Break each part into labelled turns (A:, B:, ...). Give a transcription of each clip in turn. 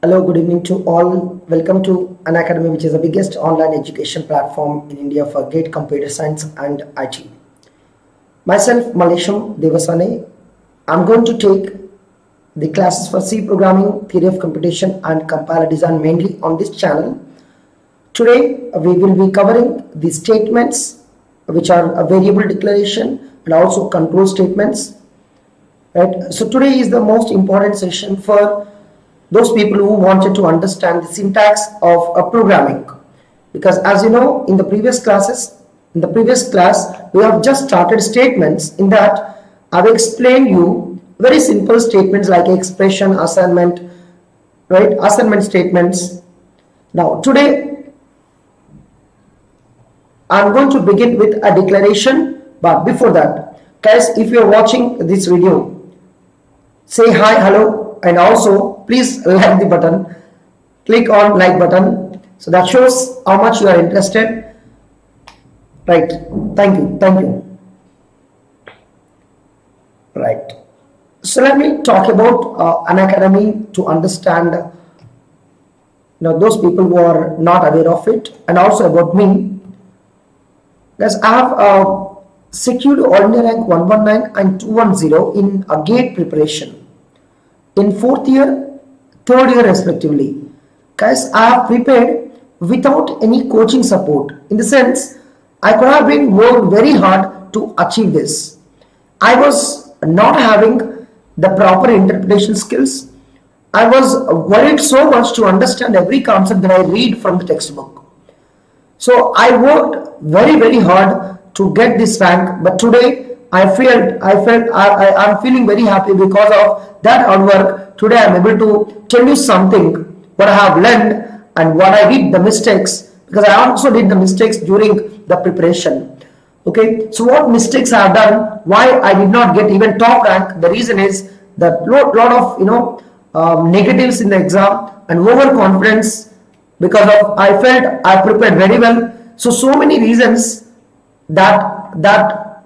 A: Hello, good evening to all. Welcome to Unacademy, which is the biggest online education platform in India for GATE Computer Science and IT. Myself, Malesham Devasane. I'm going to take the classes for C programming, theory of computation, and compiler design mainly on this channel. Today, we will be covering the statements, which are a variable declaration and also control statements. Right. So today is the most important session for those people who wanted to understand the syntax of a programming, because as you know, in the previous class we have just started statements. In that I've explained you very simple statements like expression, assignment, right, assignment statements. Now today I'm going to begin with a declaration, but before that, guys, if you're watching this video, say hi, hello, and also please like the button, click on like button, so that shows how much you are interested. Right, thank you. Right, so let me talk about Unacademy to understand those people who are not aware of it, and also about me. Guys, I have secured ordinary rank 119 and 210 in a GATE preparation in 4th year, 3rd year respectively. Guys, I have prepared without any coaching support. In the sense, I could have been worked very hard to achieve this. I was not having the proper interpretation skills. I was worried so much to understand every concept that I read from the textbook. So I worked very hard to get this rank, but today I'm feeling very happy because of that hard work. Today I'm able to tell you something what I have learned and what I did the mistakes, because I also did the mistakes during the preparation. Okay, so what mistakes I have done, why I did not get even top rank, the reason is that lot of negatives in the exam and overconfidence, because of I felt I prepared very well. So many reasons that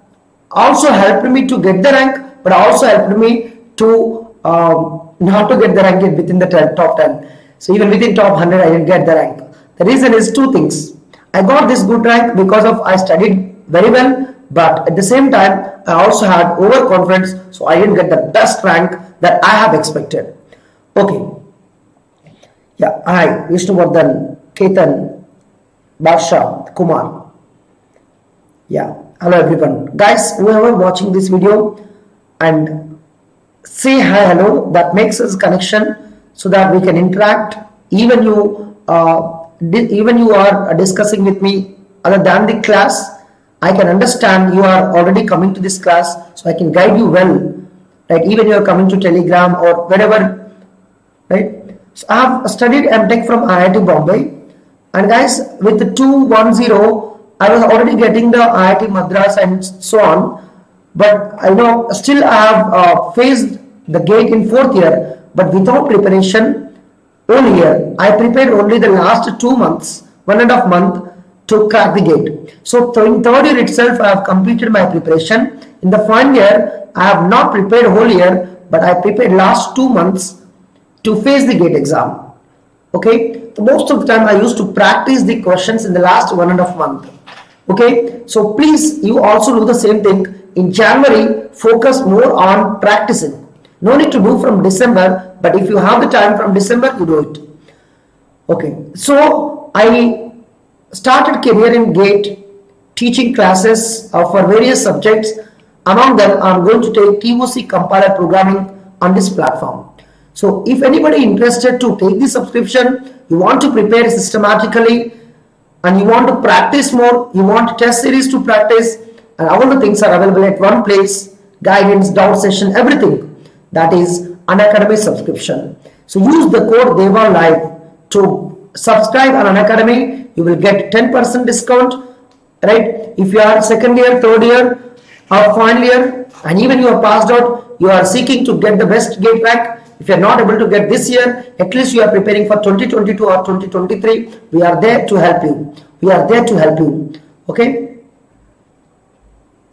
A: also helped me to get the rank, but also helped me to not to get the rank within the top 10. So even within top 100 I didn't get the rank. The reason is two things. I got this good rank because of I studied very well, but at the same time I also had overconfidence, so I didn't get the best rank that I have expected. Okay. Yeah, hi, Vishnuvardhan, Ketan, Barsha, Kumar. Yeah, hello everyone. Guys, whoever watching this video, and say hi, hello, that makes us connection so that we can interact. Even you are discussing with me other than the class, I can understand you are already coming to this class, so I can guide you well. Right, even you are coming to Telegram or wherever, right? So I have studied MTech from IIT Bombay, and guys, with the 210 I was already getting the IIT Madras and so on, but I know still I have faced the GATE in 4th year, but without preparation. Whole year I prepared only the last 2 months, 1.5 months to crack the GATE. So in 3rd year itself I have completed my preparation. In the final year I have not prepared whole year, but I prepared last 2 months to face the GATE exam. Okay, so most of the time I used to practice the questions in the last 1.5 month. Okay, so please you also do the same thing. In January, focus more on practicing. No need to do from December, but if you have the time from December, you do it. Okay, so I started career in GATE, teaching classes for various subjects. Among them, I'm going to take TOC compiler programming on this platform. So if anybody interested to take the subscription, you want to prepare systematically, and you want to practice more, you want test series to practice, and all the things are available at one place, guidance, doubt session, everything. That is Unacademy subscription. So use the code DEVALIVE to subscribe on Unacademy. You will get 10% discount, right? If you are 2nd year, 3rd year or final year, and even you are passed out, you are seeking to get the best GATE rank. If you are not able to get this year, at least you are preparing for 2022 or 2023. We are there to help you. Okay.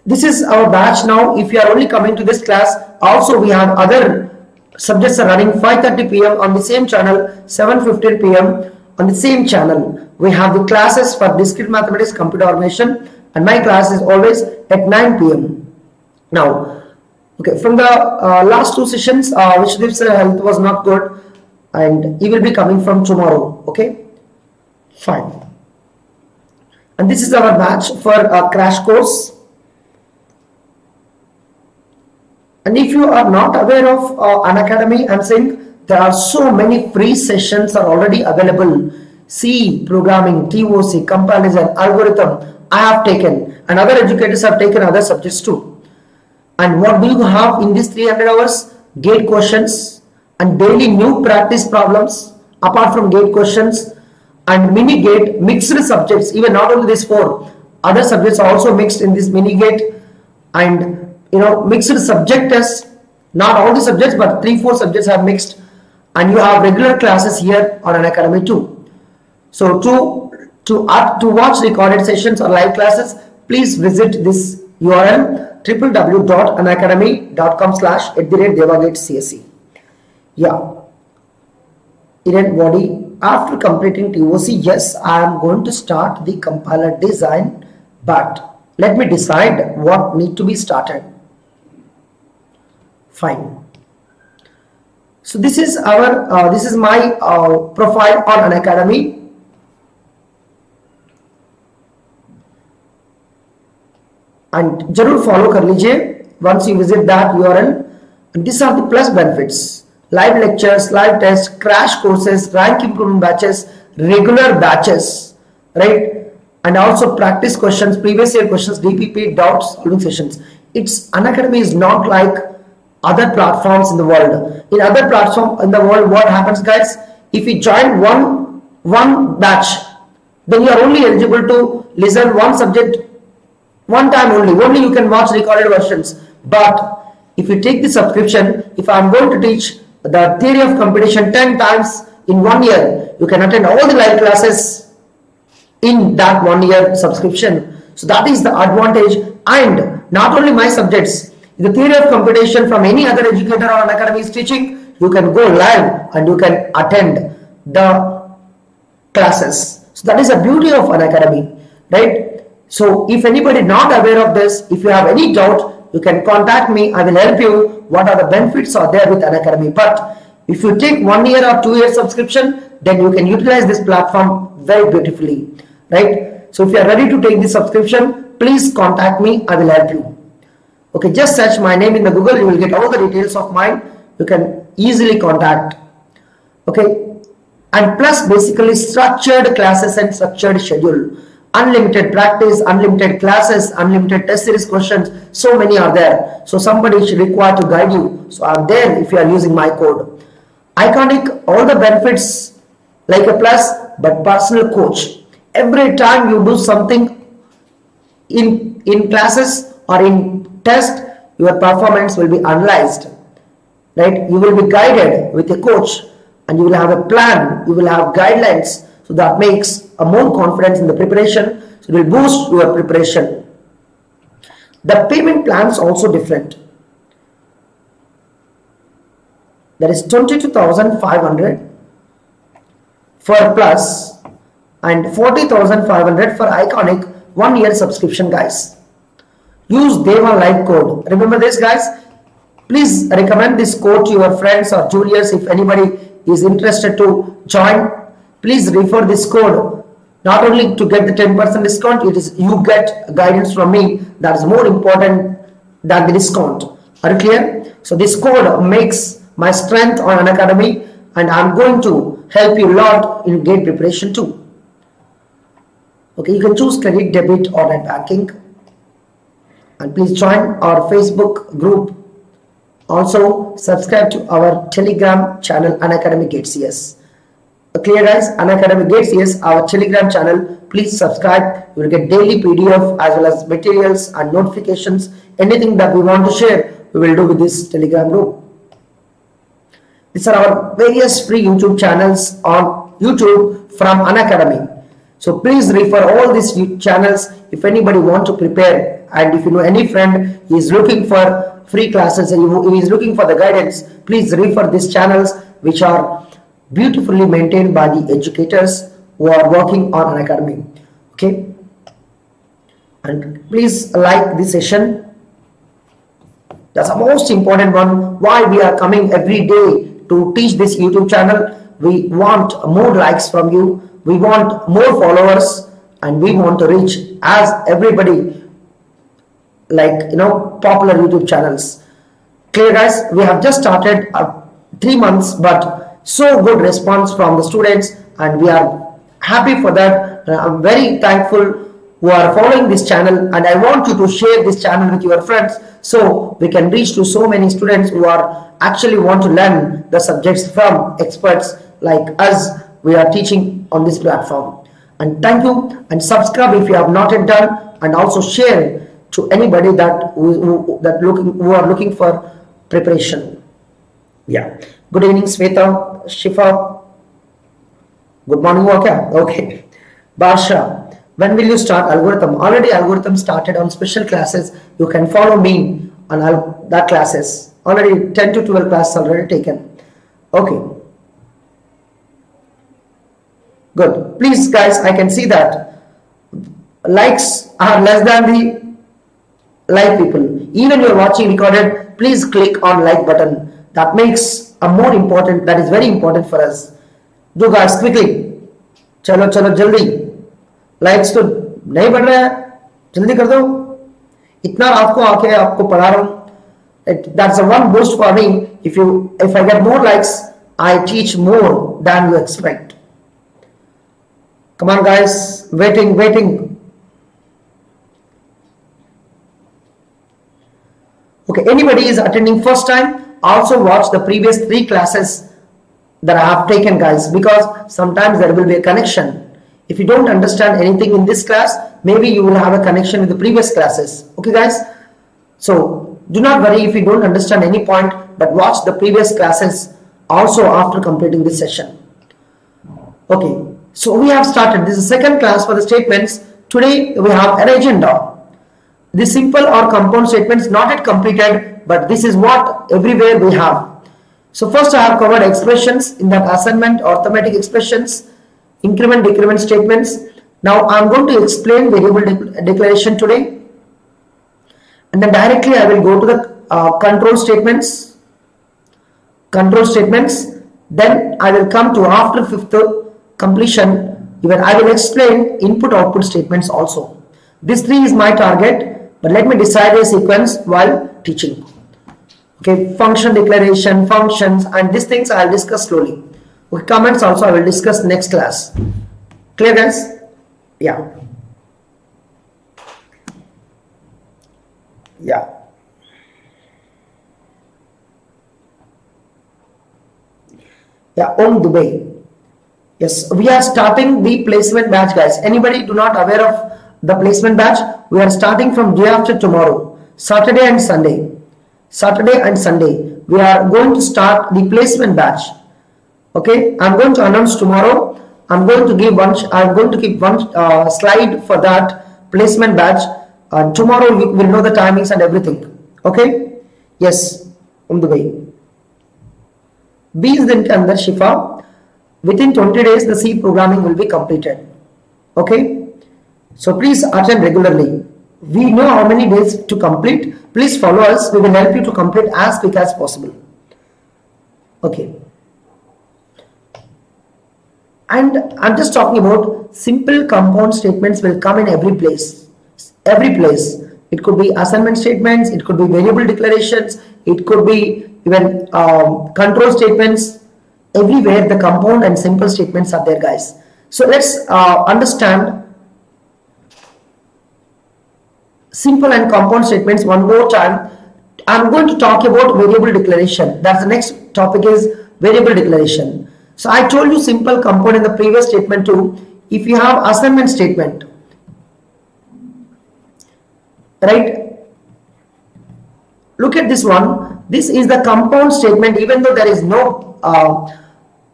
A: This is our batch now. If you are only coming to this class, also we have other subjects are running 5:30 p.m. on the same channel, 7:15 p.m. on the same channel. We have the classes for discrete mathematics, computer automation, and my class is always at 9 p.m. Now, okay, from the last two sessions, Vishdip's health was not good, and he will be coming from tomorrow. Okay, fine. And this is our batch for a crash course. And if you are not aware of Unacademy, I'm saying there are so many free sessions are already available. C, programming, TOC, comparison, algorithm, I have taken, and other educators have taken other subjects too. And what do you have in these 300 hours? Gate questions and daily new practice problems apart from gate questions and mini gate, mixed subjects. Even not only these four, other subjects are also mixed in this mini gate, and mixed subject tests. Not all the subjects, but 3-4 subjects are mixed, and you have regular classes here on Unacademy too. So to watch recorded sessions or live classes, please visit this URL www.unacademy.com/@DevaGateCSE. Yeah. Event body. After completing TOC, yes, I am going to start the compiler design, but let me decide what need to be started. Fine. So this is our this is my profile on Unacademy. And जरूर follow कर लीजिए once you visit that URL. And these are the plus benefits: live lectures, live tests, crash courses, rank improvement batches, regular batches, right? And also practice questions, previous year questions, DPP, doubt solving sessions. Unacademy is not like other platforms in the world. In other platforms in the world, what happens, guys? If you join one batch, then you are only eligible to listen one subject one time only. Only you can watch recorded versions. But if you take the subscription, if I am going to teach the theory of computation 10 times in 1 year, you can attend all the live classes in that 1 year subscription. So that is the advantage. And not only my subjects, the theory of computation from any other educator or Unacademy is teaching, you can go live and you can attend the classes. So that is the beauty of Unacademy, right? So if anybody not aware of this, if you have any doubt, you can contact me. I will help you. What are the benefits are there with Unacademy? But if you take 1 year or 2 year subscription, then you can utilize this platform very beautifully, right? So if you are ready to take this subscription, please contact me. I will help you. Okay, just search my name in the Google. You will get all the details of mine. You can easily contact. Okay, and plus basically structured classes and structured schedule. Unlimited practice, unlimited classes, unlimited test series questions. So many are there. So somebody is required to guide you. So I'm there if you are using my code. Iconic, all the benefits like a plus, but personal coach. Every time you do something in classes or in test, your performance will be analyzed, right? You will be guided with a coach, and you will have a plan, you will have guidelines. So that makes a more confidence in the preparation. So it will boost your preparation. The payment plans also different. There is 22,500 for plus and 40,500 for Iconic 1 year subscription, guys. Use DEVALIVE code. Remember this, guys. Please recommend this code to your friends or juniors. If anybody is interested to join, please refer this code. Not only to get the 10% discount, it is you get guidance from me. That is more important than the discount. Are you clear? So this code makes my strength on Unacademy, and I'm going to help you a lot in GATE preparation too. Okay, you can choose credit, debit, or net banking. And please join our Facebook group. Also subscribe to our Telegram channel, Unacademy GATE CS. Clear, guys? Unacademy GATE CS, our Telegram channel. Please subscribe. You will get daily PDF as well as materials and notifications. Anything that we want to share, we will do with this Telegram group. These are our various free YouTube channels on YouTube from Unacademy. So please refer all these channels if anybody want to prepare, and if you know any friend is looking for free classes and who is looking for the guidance, please refer these channels which are beautifully maintained by the educators who are working on Unacademy. Okay, and please like this session. That's the most important one. Why we are coming every day to teach this YouTube channel. We want more likes from you. We want more followers, and we want to reach as everybody, like popular YouTube channels. Clear, guys? We have just started 3 months, but so good response from the students, and we are happy for that. I'm very thankful who are following this channel, and I want you to share this channel with your friends so we can reach to so many students who are actually want to learn the subjects from experts like us. We are teaching on this platform. And thank you, and subscribe if you have not yet done, and also share to anybody that who are looking for preparation. Yeah. Good evening, Sweta, Shifa. Good morning, okay. Barsha. When will you start algorithm? Already algorithm started on special classes. You can follow me on that classes. Already 10 to 12 classes already taken. Okay. Good. Please guys, I can see that likes are less than the like people. Even you're watching recorded, please click on like button. That makes a more important, that is very important for us. Do guys quickly. Chalo jaldi. Likes तो नहीं बढ़ रहा है, जल्दी कर दो. इतना रात को आके आपको पढ़ा रहा हूं. That's a one boost for me. If I get more likes, I teach more than you expect. Come on guys, waiting. Okay, anybody is attending first time, also watch the previous 3 classes that I have taken, guys, because sometimes there will be a connection. If you don't understand anything in this class, maybe you will have a connection with the previous classes. Okay, guys? So, do not worry if you don't understand any point, but watch the previous classes also after completing this session. Okay, so we have started. This is the second class for the statements. Today, we have an agenda. The simple or compound statements not yet completed, but this is what everywhere we have. So, first I have covered expressions in that assignment, arithmetic expressions, increment decrement statements. Now I'm going to explain variable declaration today, and then directly I will go to the control statements. Then I will come to after 5th completion, even I will explain input output statements also. This 3 is my target, but let me decide a sequence while teaching. Okay, function declaration, functions, and these things I will discuss slowly. Okay, comments also I will discuss next class. Clear, guys? Yeah. On Dubai. Yes, we are starting the placement batch, guys. Anybody do not aware of the placement batch? We are starting from day after tomorrow, Saturday and Sunday. We are going to start the placement batch. Okay, I'm going to announce tomorrow. I'm going to give one slide for that placement batch. Tomorrow we will know the timings and everything. Okay, yes, on the way. B is the under Shifa. Within 20 days, the C programming will be completed. Okay, so please attend regularly. We know how many days to complete. Please follow us. We will help you to complete as quick as possible. Okay. And I'm just talking about simple compound statements will come in every place. It could be assignment statements, it could be variable declarations, it could be even control statements. Everywhere the compound and simple statements are there, guys. So let's understand simple and compound statements one more time. I'm going to talk about variable declaration. That's the next topic, is variable declaration. So I told you simple compound in the previous statement too. If you have assignment statement, right? Look at this one. This is the compound statement, even though there is no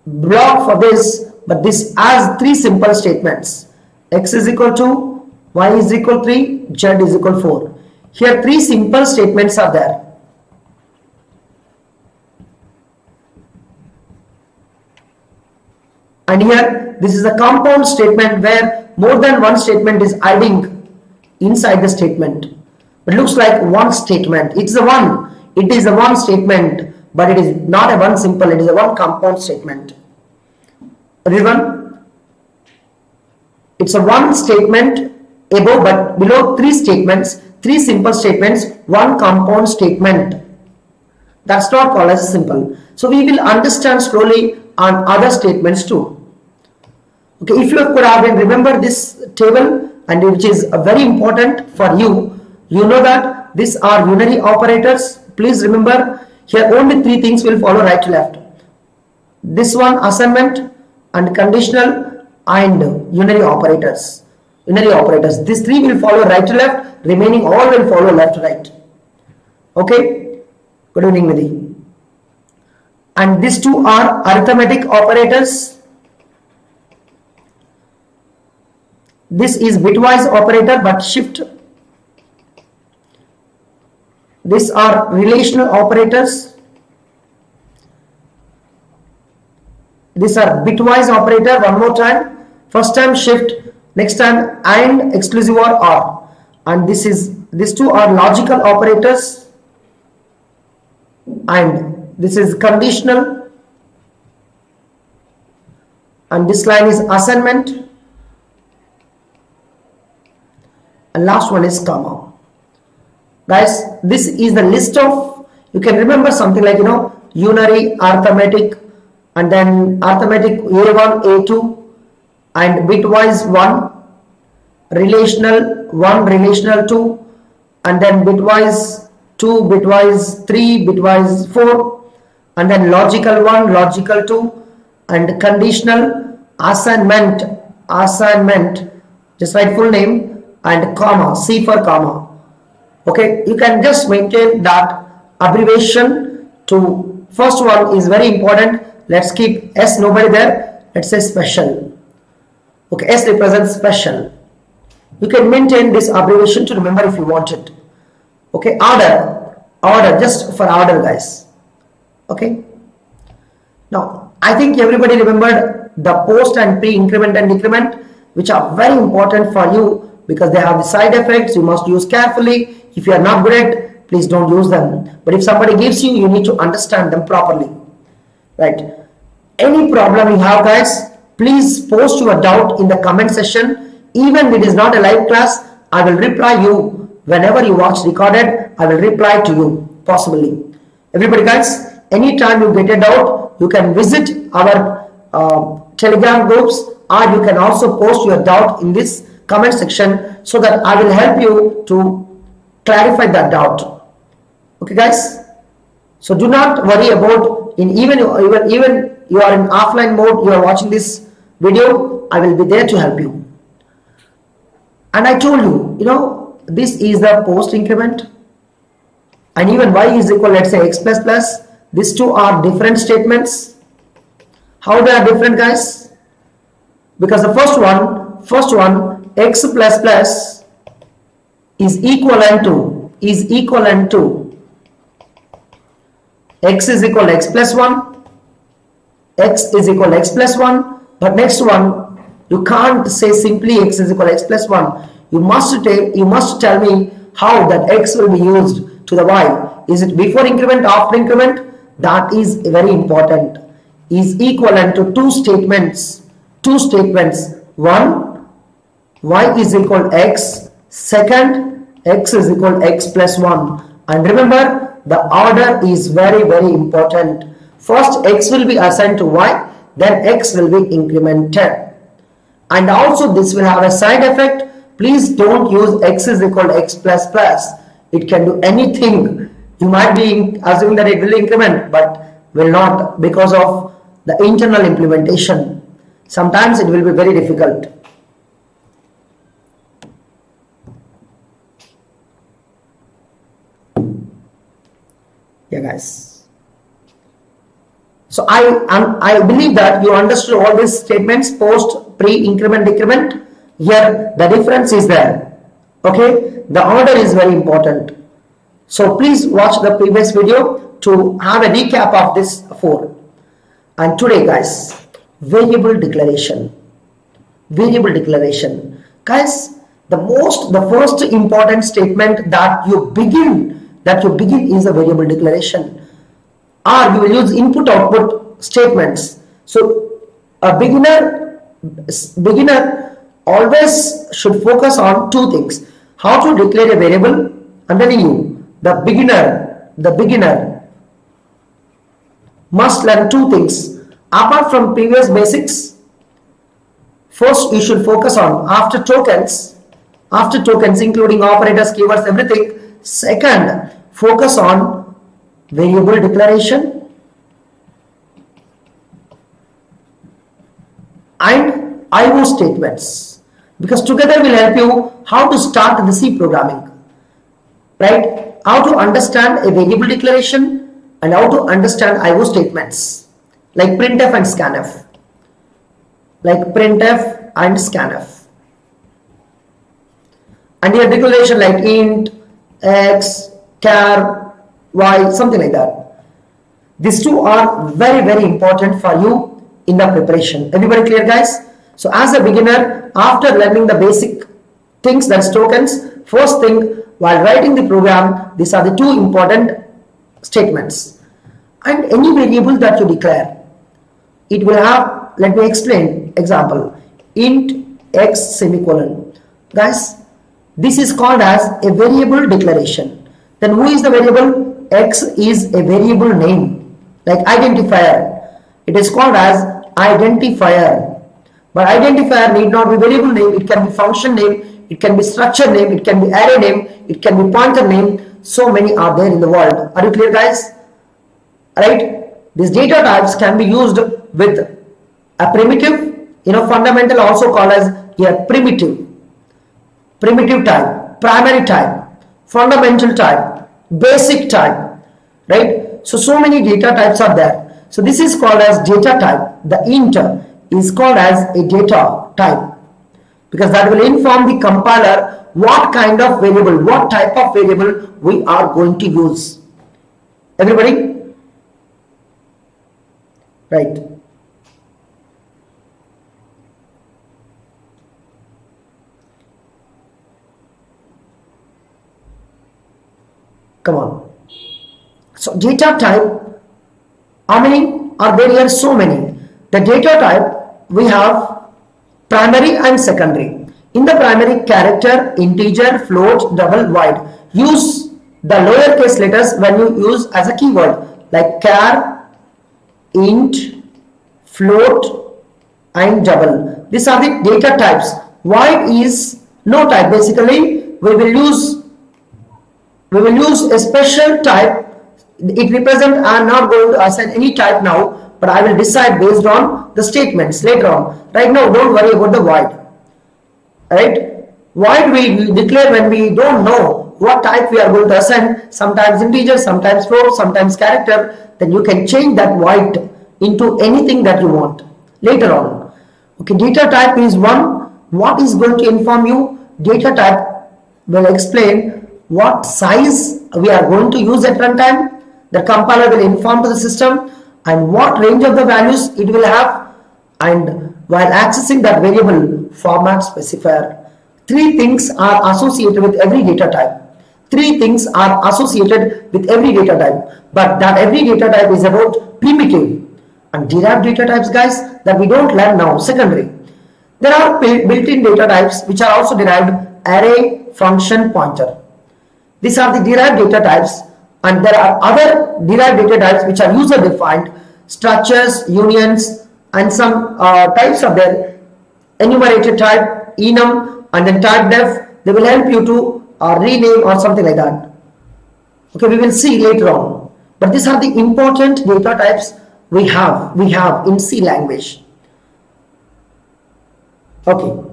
A: block for this, but this has 3 simple statements. X is equal to, Y is equal 3, Z is equal 4. Here 3 simple statements are there. And here this is a compound statement where more than one statement is adding inside the statement. It looks like one statement. It is a one statement, but it is not a one simple, it is a one compound statement. Everyone, it's a one statement above, but below three statements, three simple statements, one compound statement. That's not called as simple. So we will understand slowly on other statements too. Okay, if you could have been remember this table, and which is very important for you, you know that these are unary operators. Please remember, here only three things will follow right to left. This one, assignment and conditional and unary operators. These three will follow right to left, remaining all will follow left to right. Okay, good evening Nidhi. And these two are arithmetic operators. This is bitwise operator but shift. These are relational operators. These are bitwise operator. One more time. First time shift, next time and exclusive or. And these two are logical operators. And this is conditional. And this line is assignment. And last one is comma. Guys, this is the list of, you can remember something like, unary, arithmetic, and then arithmetic A1, A2, and bitwise 1, relational 2, and then bitwise 2, bitwise 3, bitwise 4, and then logical 1, logical 2, and conditional, assignment, just write full name, and comma, C for comma. Okay, you can just maintain that abbreviation to first one is very important. Let's keep S, nobody there. Let's say special. Okay, S represents special. You can maintain this abbreviation to remember if you want it. Okay, order, just for order, guys. Okay. Now, I think everybody remembered the post and pre-increment and decrement, which are very important for you because they have the side effects. You must use carefully. If you are not good at, please don't use them. But if somebody gives you, you need to understand them properly. Right? Any problem you have, guys, please post your doubt in the comment section. Even if it is not a live class, I will reply you. Whenever you watch recorded, I will reply to you, possibly. Everybody, guys, anytime you get a doubt, you can visit our Telegram groups, or you can also post your doubt in this comment section so that I will help you to clarify that doubt. Okay, guys. So do not worry about even you are in offline mode. You are watching this video. I will be there to help you. And I told you, this is the post increment, and even y is equal, let's say x plus plus. These two are different statements. How they are different, guys? Because the first one x plus plus is equivalent to x is equal to x plus 1, x is equal to x plus 1, but next one you can't say simply x is equal to x plus 1. You must tell me how that x will be used to the y. Is it before increment, after increment? That is very important. Is equivalent to two statements. One, y is equal to x. Second, x is equal to x plus 1. And remember, the order is very, very important. First, x will be assigned to y, then x will be incremented. And also this will have a side effect. Please don't use x is equal to x plus plus. It can do anything. You might be assuming that it will increment, but will not, because of the internal implementation. Sometimes it will be very difficult. Yeah, guys. So I believe that you understood all these statements: post, pre, increment, decrement. Here the difference is there. Okay, the order is very important. So please watch the previous video to have a recap of this 4. And today, guys, variable declaration. Variable declaration. Guys, the first important statement that you begin is a variable declaration, or you will use input output statements. So a beginner always should focus on two things: how to declare a variable. I'm telling you, the beginner must learn two things apart from previous basics. First, you should focus on after tokens, including operators, keywords, everything. Second, focus on variable declaration and IO statements, because together will help you how to start the C programming, right? How to understand a variable declaration and how to understand IO statements like printf and scanf. And your declaration like int, x, char, y, something like that. These two are very, very important for you in the preparation. Everybody clear, guys? So as a beginner, after learning the basic things, that's tokens, first thing while writing the program, these are the two important statements. And any variable that you declare, it will have, let me explain, example, int x semicolon. Guys, this is called as a variable declaration. Then who is the variable? X is a variable name, like identifier. It is called as identifier. But identifier need not be variable name. It can be function name, it can be structure name, it can be array name, it can be pointer name. So many are there in the world. Are you clear, guys? Right? These data types can be used with a primitive, fundamental, also called as a primitive type, primary type, fundamental type, basic type, right? So many data types are there. So this is called as data type. The int is called as a data type, because that will inform the compiler what kind of variable, what type of variable we are going to use. Everybody? Right. Come on. So data type, how many are there here? So many. The data type, we have primary and secondary. In the primary, character, integer, float, double, wide. Use the lowercase letters when you use as a keyword, like char, int, float, and double. These are the data types. Wide is no type. Basically, we will use a special type. It represents, I am not going to assign any type now, but I will decide based on the statements later on. Right now, don't worry about the void. Right? Void we declare when we don't know what type we are going to assign. Sometimes integer, sometimes float, sometimes character. Then you can change that void into anything that you want later on. Okay, data type is one. What is going to inform you? Data type will explain what size we are going to use at runtime. The compiler will inform to the system and what range of the values it will have, and while accessing that variable, format specifier. Three things are associated with every data type. But that every data type is about primitive and derived data types, guys, that we don't learn now, secondary. There are built-in data types which are also derived: array, function, pointer. These are the derived data types, and there are other derived data types which are user defined: structures, unions, and some types of their enumerated type, enum, and then type def. They will help you to rename or something like that. Okay, we will see later on. But these are the important data types we have in C language. Okay.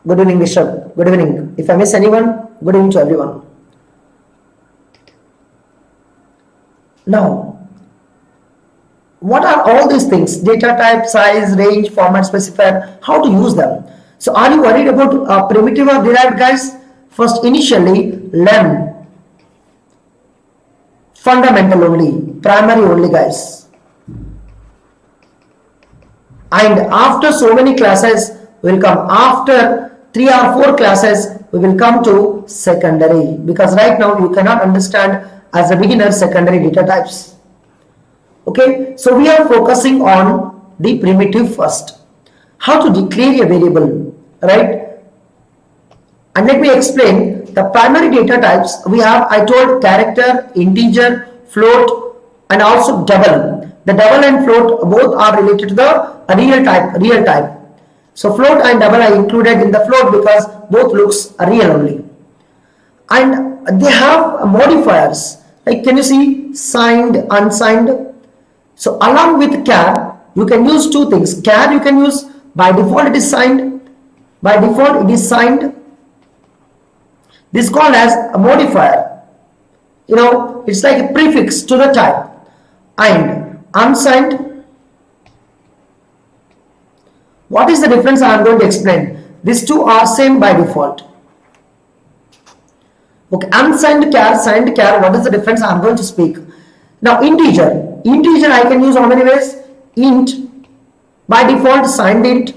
A: Good evening, Bishop. Good evening. If I miss anyone, good evening to everyone. Now, what are all these things? Data type, size, range, format specifier, how to use them. So are you worried about primitive or derived, guys? First, initially, learn fundamental only, primary only, guys. and after so many classes we will come, after 3 or 4 classes we will come to secondary, because right now you cannot understand as a beginner secondary data types. Okay, so we are focusing on the primitive first, how to declare a variable, right? And let me explain the primary data types. We have, I told, character, integer, float, and also double. The double and float both are related to the real type. So float and double I included in the float because both looks real only. And they have modifiers, like can you see signed, unsigned. So along with char you can use two things. Char you can use, by default it is signed, by default it is signed. This is called as a modifier, you know, it's like a prefix to the type. And unsigned, what is the difference I am going to explain. These two are same by default. Okay, unsigned char, signed char, what is the difference I am going to speak. Now integer I can use how many ways? Int, by default signed int.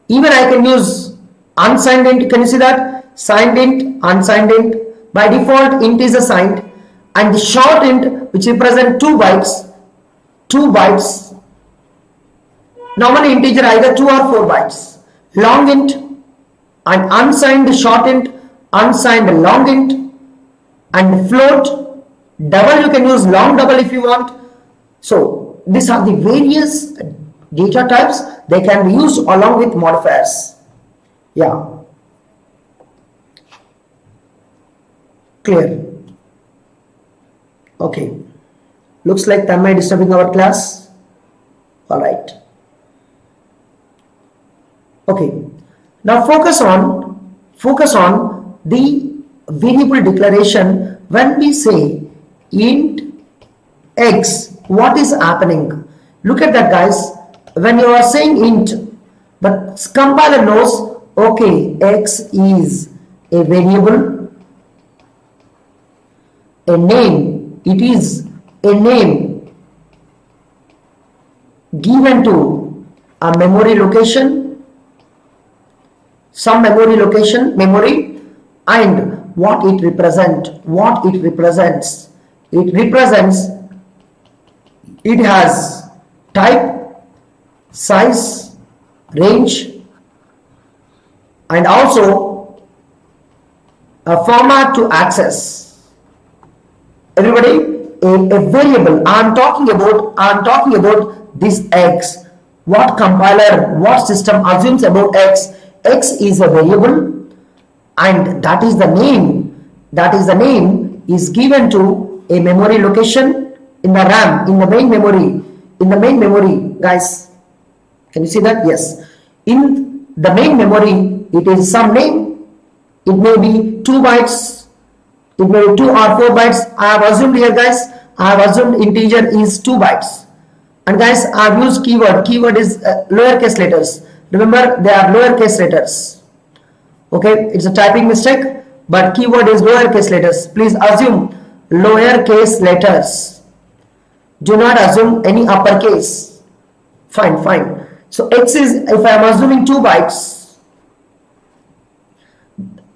A: Even I can use unsigned int, can you see that? Signed int, unsigned int. By default int is assigned, and the short int which represent 2 bytes. Normally integer either 2 or 4 bytes. Long int and unsigned short int, unsigned long int, and float. Double you can use long double if you want. So these are the various data types. They can be used along with modifiers. Yeah, clear? Okay, looks like Tanmay disturbing our class. All right. Okay, now focus on the variable declaration. When we say int x, what is happening? Look at that, guys. When you are saying int, but compiler knows, okay, x is a variable, a name, it is a name given to a memory location, some memory location, memory, and what it represents. It has type, size, range, and also a format to access. Everybody, a variable. I am talking about this x. What compiler, what system assumes about x? X is a variable, and that is the name. That is the name is given to a memory location in the RAM, in the main memory. In the main memory, guys, can you see that? Yes. In the main memory, it is some name. It may be 2 bytes. It may be 2 or 4 bytes. I have assumed here, guys. I have assumed integer is 2 bytes. And guys, I have used keyword. Keyword is lowercase letters. Remember, they are lowercase letters. Okay, it's a typing mistake, but keyword is lowercase letters. Please assume lowercase letters. Do not assume any uppercase. Fine. So x is, if I am assuming 2 bytes,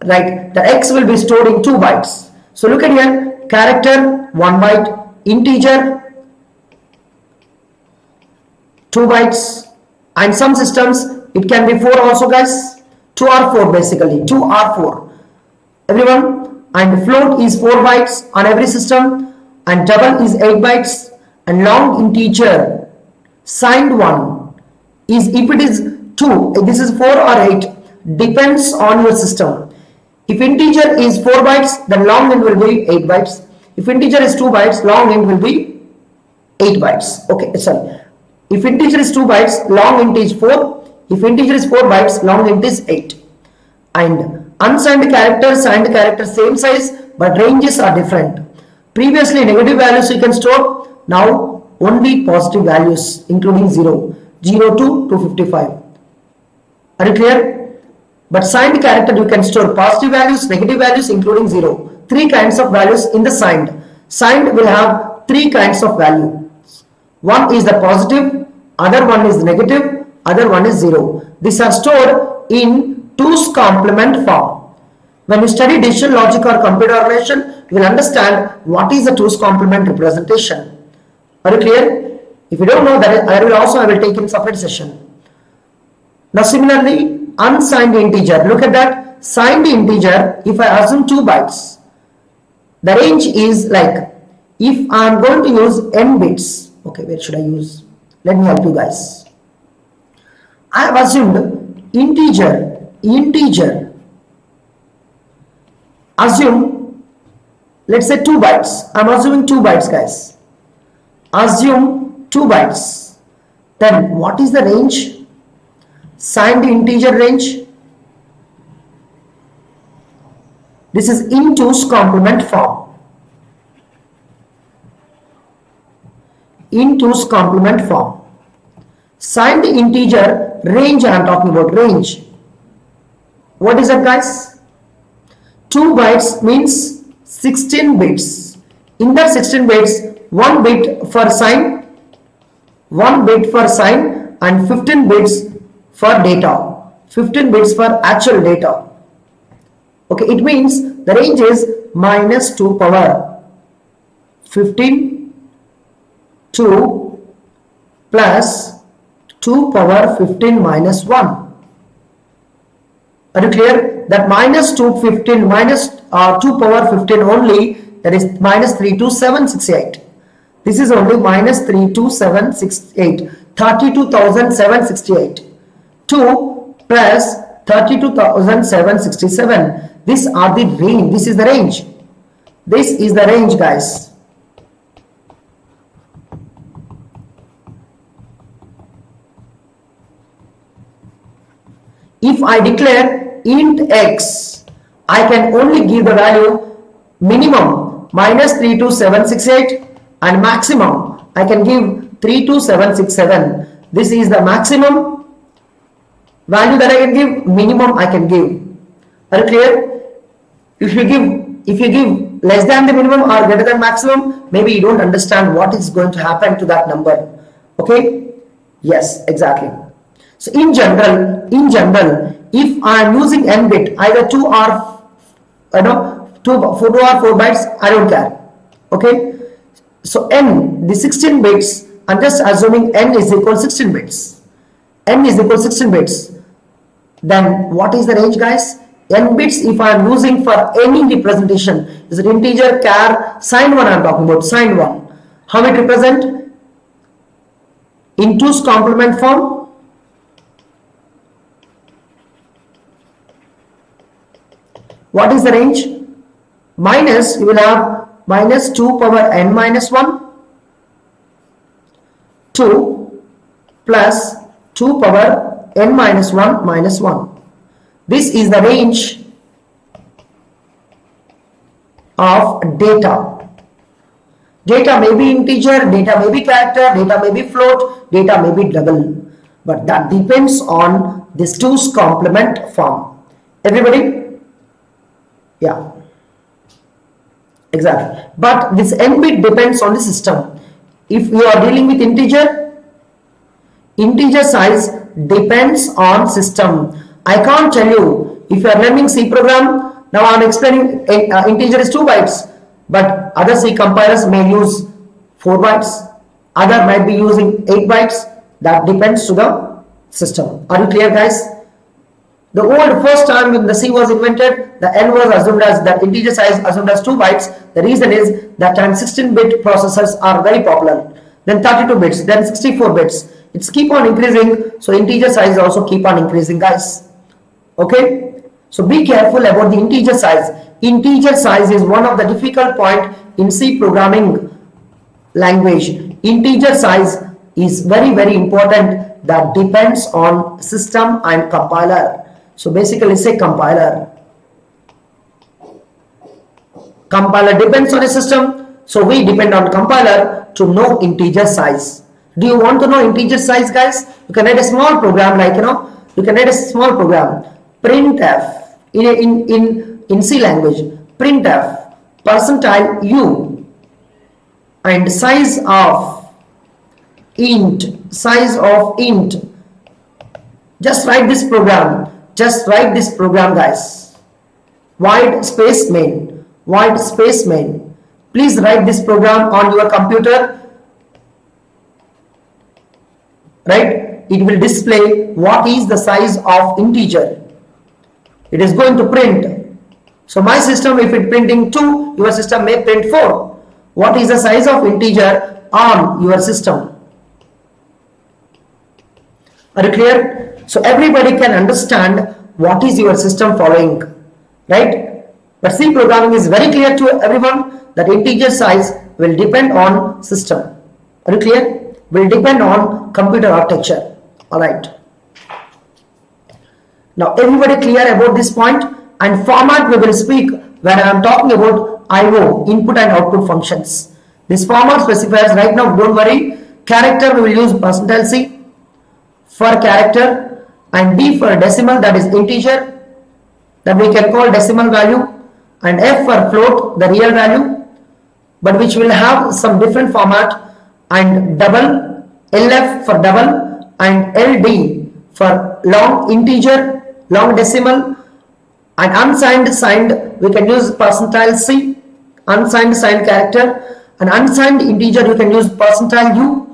A: right, the x will be stored in 2 bytes. So look at here, character 1 byte, integer 2 bytes, and some systems it can be 4 also, guys. 2 or 4 basically, 2 or 4. Everyone, and float is 4 bytes on every system, and double is 8 bytes, and long integer signed one is, if it is 2, this is 4 or 8, depends on your system. If integer is 4 bytes, then long int will be 8 bytes. If integer is 2 bytes, long int will be 8 bytes. Okay, sorry. If integer is 2 bytes, long int is 4. If integer is 4 bytes, long int is 8. And unsigned character, signed character, same size, but ranges are different. Previously negative values you can store, now only positive values including 0 to 255. Are you clear? But signed character you can store positive values, negative values including 0. 3 kinds of values in the signed. Signed will have 3 kinds of values. One is the positive, other one is negative, other one is 0. These are stored in 2's complement form. When you study digital logic or computer organization, you will understand what is the 2's complement representation. Are you clear? If you don't know that, I will take in separate session. Now similarly, unsigned integer. Look at that. Signed integer, if I assume 2 bytes, the range is like, if I am going to use n bits, okay, where should I use? Let me help you guys. I have assumed integer, assume, let's say 2 bytes. I'm assuming 2 bytes, guys. Assume 2 bytes. Then what is the range? Signed integer range. This is in 2's complement form. In 2's complement form. Signed integer range, I am talking about range. What is that, guys? 2 bytes means 16 bits. In that 16 bits, 1 bit for sign, 1 bit for sign, and 15 bits for data. 15 bits for actual data. Okay, it means the range is minus 2 power 15 2 plus 2 power 15 minus 1. Are you clear? That minus 215 minus 2 power 15 only, that is minus 32768. This is only minus 32768. 32,768. 2 plus 32,767. These are the range. This is the range. This is the range, guys. If I declare int x, I can only give the value minimum minus 32768 and maximum I can give 32767. This is the maximum value that I can give, minimum I can give. Are you clear? If you give less than the minimum or greater than maximum, maybe you don't understand what is going to happen to that number. Okay? Yes, exactly. So in general, if I am using n bit, either 2 or 4 bytes, I don't care. Okay? So n, the 16 bits, I'm just assuming n is equal to 16 bits. N is equal to 16 bits. Then what is the range, guys? N bits, if I am using for any representation, is it integer, char, signed one I am talking about, signed one. How it represent? In 2's complement form. What is the range? Minus, you will have minus 2 power n minus 1, 2 plus 2 power n minus 1 minus 1. This is the range of data. Data may be integer, data may be character, data may be float, data may be double. But that depends on this 2's complement form. Everybody? Yeah, exactly. But this n bit depends on the system. If you are dealing with integer size depends on system. I can't tell you, if you are learning C program, now I am explaining integer is 2 bytes, but other C compilers may use 4 bytes, other might be using 8 bytes. That depends to the system. Are you clear, guys? The first time when the C was invented, the n was assumed as, that integer size assumed as 2 bytes. The reason is that time 16-bit processors are very popular. Then 32 bits, then 64 bits. It's keep on increasing, so integer size also keep on increasing, guys. Okay? So be careful about the integer size. Integer size is one of the difficult point in C programming language. Integer size is very, very important. That depends on system and compiler. So basically say compiler. Compiler depends on a system. So we depend on compiler to know integer size. Do you want to know integer size, guys? You can write a small program like, you can write a small program. Printf in C language. Printf percentile u and size of int, size of int. Just write this program. Just write this program, guys. Void space main. Void space main. Please write this program on your computer. Right? It will display what is the size of integer. It is going to print. So my system, if it printing 2, your system may print 4. What is the size of integer on your system? Are you clear? So everybody can understand what is your system following, right? But C programming is very clear to everyone that integer size will depend on system. Are you clear? Will depend on computer architecture. All right. Now everybody clear about this point? And format we will speak when I am talking about IO, input and output functions. This format specifiers right now, don't worry. Character we will use %C for character, and D for decimal, that is integer, that we can call decimal value, and F for float, the real value, but which will have some different format, and double, LF for double, and LD for long integer, long decimal, and unsigned signed we can use %C, unsigned signed character, and unsigned integer you can use %U,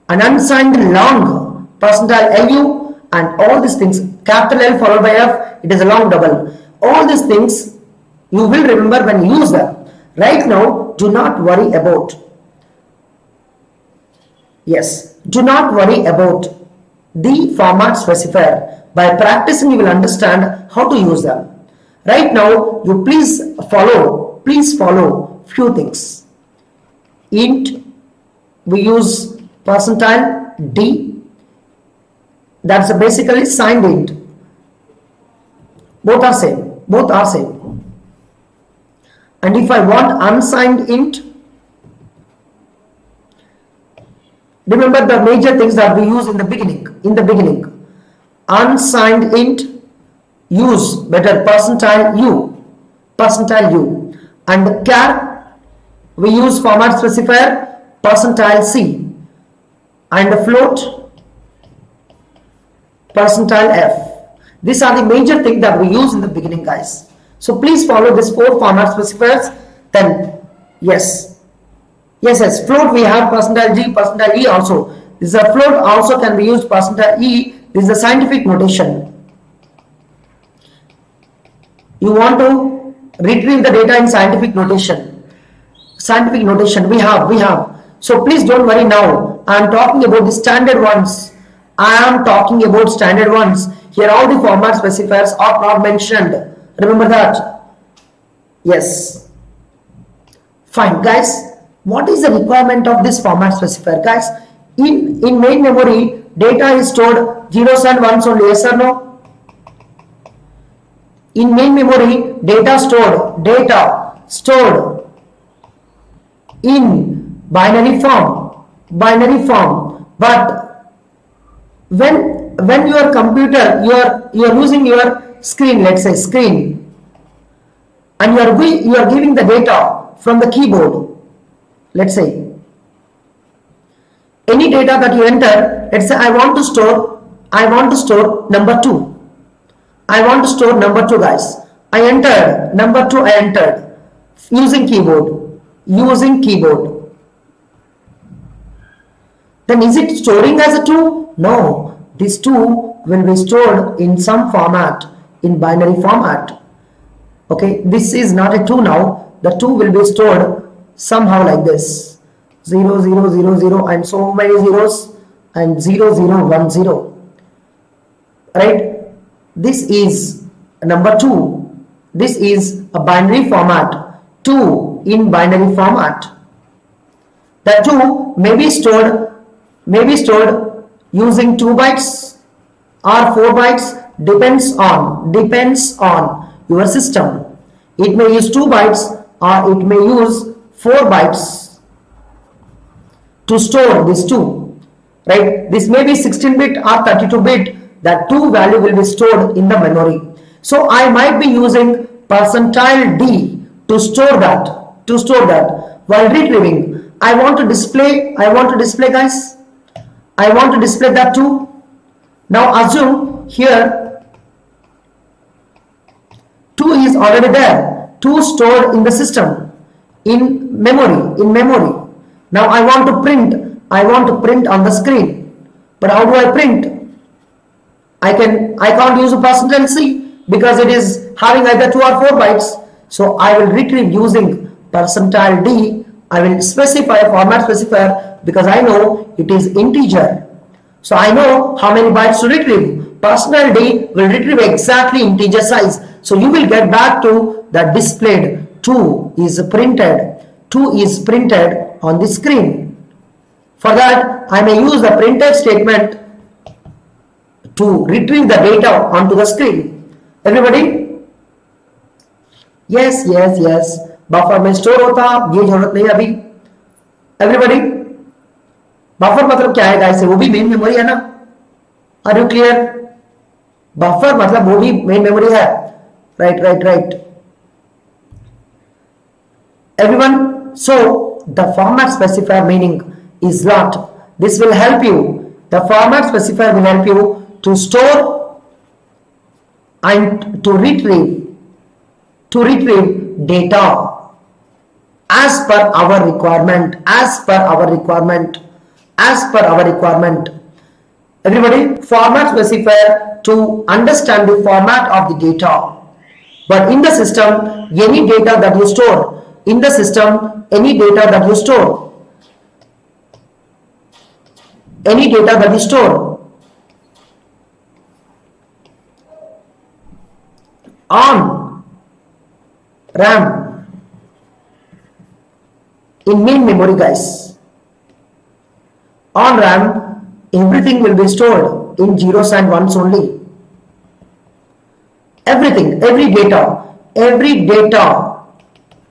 A: and unsigned long %LU, and all these things, capital L followed by F, it is a long double. All these things you will remember when you use them. Right now, do not worry about, yes, do not worry about the format specifier. By practicing you will understand how to use them. Right now, you please follow few things. Int, we use %D, that's basically signed int. Both are same. And if I want unsigned int, remember the major things that we use in the beginning. Unsigned int, use better %U, and char we use format specifier %C, and float %F. These are the major things that we use in the beginning, guys. So please follow these 4 format specifiers. Then yes, float we have %G, %E also. This is a float also can be used %E. This is a scientific notation. You want to retrieve the data in scientific notation. We have. So please don't worry now. I am talking about the standard ones. Here all the format specifiers are not mentioned. Remember that. Yes. Fine, guys. What is the requirement of this format specifier, guys? In main memory, data is stored zeros and ones only, yes or no? In main memory, data stored in binary form. But when your computer, you are using your screen, let's say screen, and you are giving the data from the keyboard, let's say any data that you enter, let's say I want to store number 2. I want to store number 2, guys. I entered number 2, using keyboard. Then is it storing as a 2? No, this 2 will be stored in some format, in binary format. Okay, this is not a 2 now. The 2 will be stored somehow like this: 0 0 0 0 and so many zeros, and 0 0 1 0. Right? This is number 2. This is a binary format. 2 in binary format. The 2 may be stored using 2 bytes or 4 bytes, depends on your system. It may use 2 bytes or it may use 4 bytes to store this 2, right? This may be 16-bit or 32-bit. That 2 value will be stored in the memory. So I might be using %D to store that while retrieving. I want to display, guys. I want to display that 2. Now assume here 2 is already there, 2 stored in the system, in memory. Now I want to print on the screen. But how do I print? I can't use a %C because it is having either 2 or 4 bytes. So I will retrieve using %D. I will specify a format specifier because I know it is integer. So I know how many bytes to retrieve. %D will retrieve exactly integer size. So you will get back to the displayed 2 is printed. 2 is printed on the screen. For that, I may use the printf statement to retrieve the data onto the screen. Everybody? Yes. Buffer में store होता, ये जरूरत नहीं अभी. Everybody? Buffer मतलब क्या है guys? वो भी मेन मेमोरी है ना? Are you clear? बफर मतलब वो भी मेन मेमोरी है. Right. Everyone? So the format specifier meaning is lot. This will help you. The format specifier will help you to store and to retrieve data as per our requirement. Everybody, format specifier to understand the format of the data. But in the system, any data that you store on RAM in main memory, guys. On RAM, everything will be stored in zeros and ones only. Everything, every data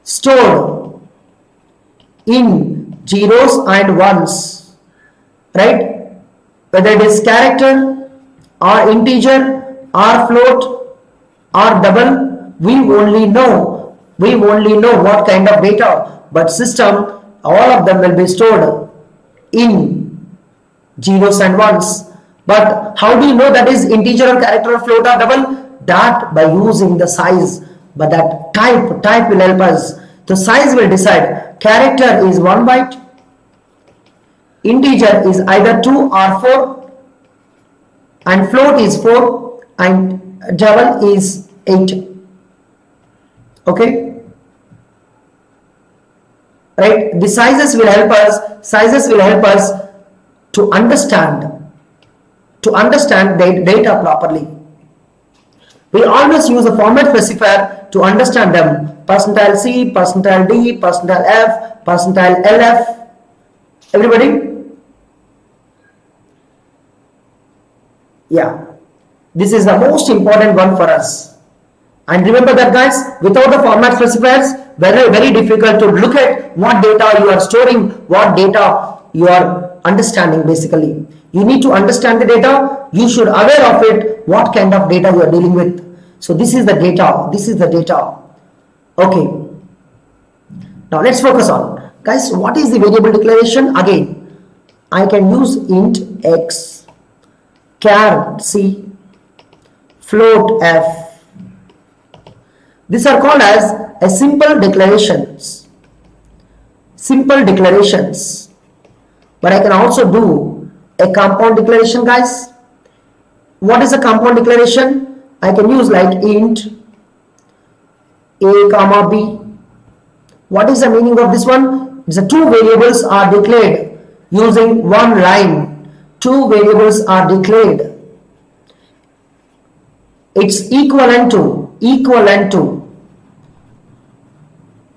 A: stored in zeros and ones, right? Whether it is character or integer or float or double, we only know what kind of data, but system, all of them will be stored in zeros and ones. But how do you know that is integer or character or float or double? That by using the size. But that type will help us. The size will decide. Character is 1 byte, integer is either 2 or 4, and float is 4, and double is 8. Okay, right? The sizes will help us to understand the data properly. We always use a format specifier to understand them. %C, %D, %F, %LF. Everybody? Yeah. This is the most important one for us. And remember that, guys, without the format specifiers, very difficult to look at what data you are storing, what data you are understanding. Basically, you need to understand the data. You should aware of it, what kind of data you are dealing with. So this is the data. Okay, now let's focus on, guys, what is the variable declaration? Again, I can use int x, char c, float f. These are called as a simple declarations. But I can also do a compound declaration, guys. What is a compound declaration? I can use like int a comma b. What is the meaning of this one? The two variables are declared using one line. Two variables are declared. It's equivalent to.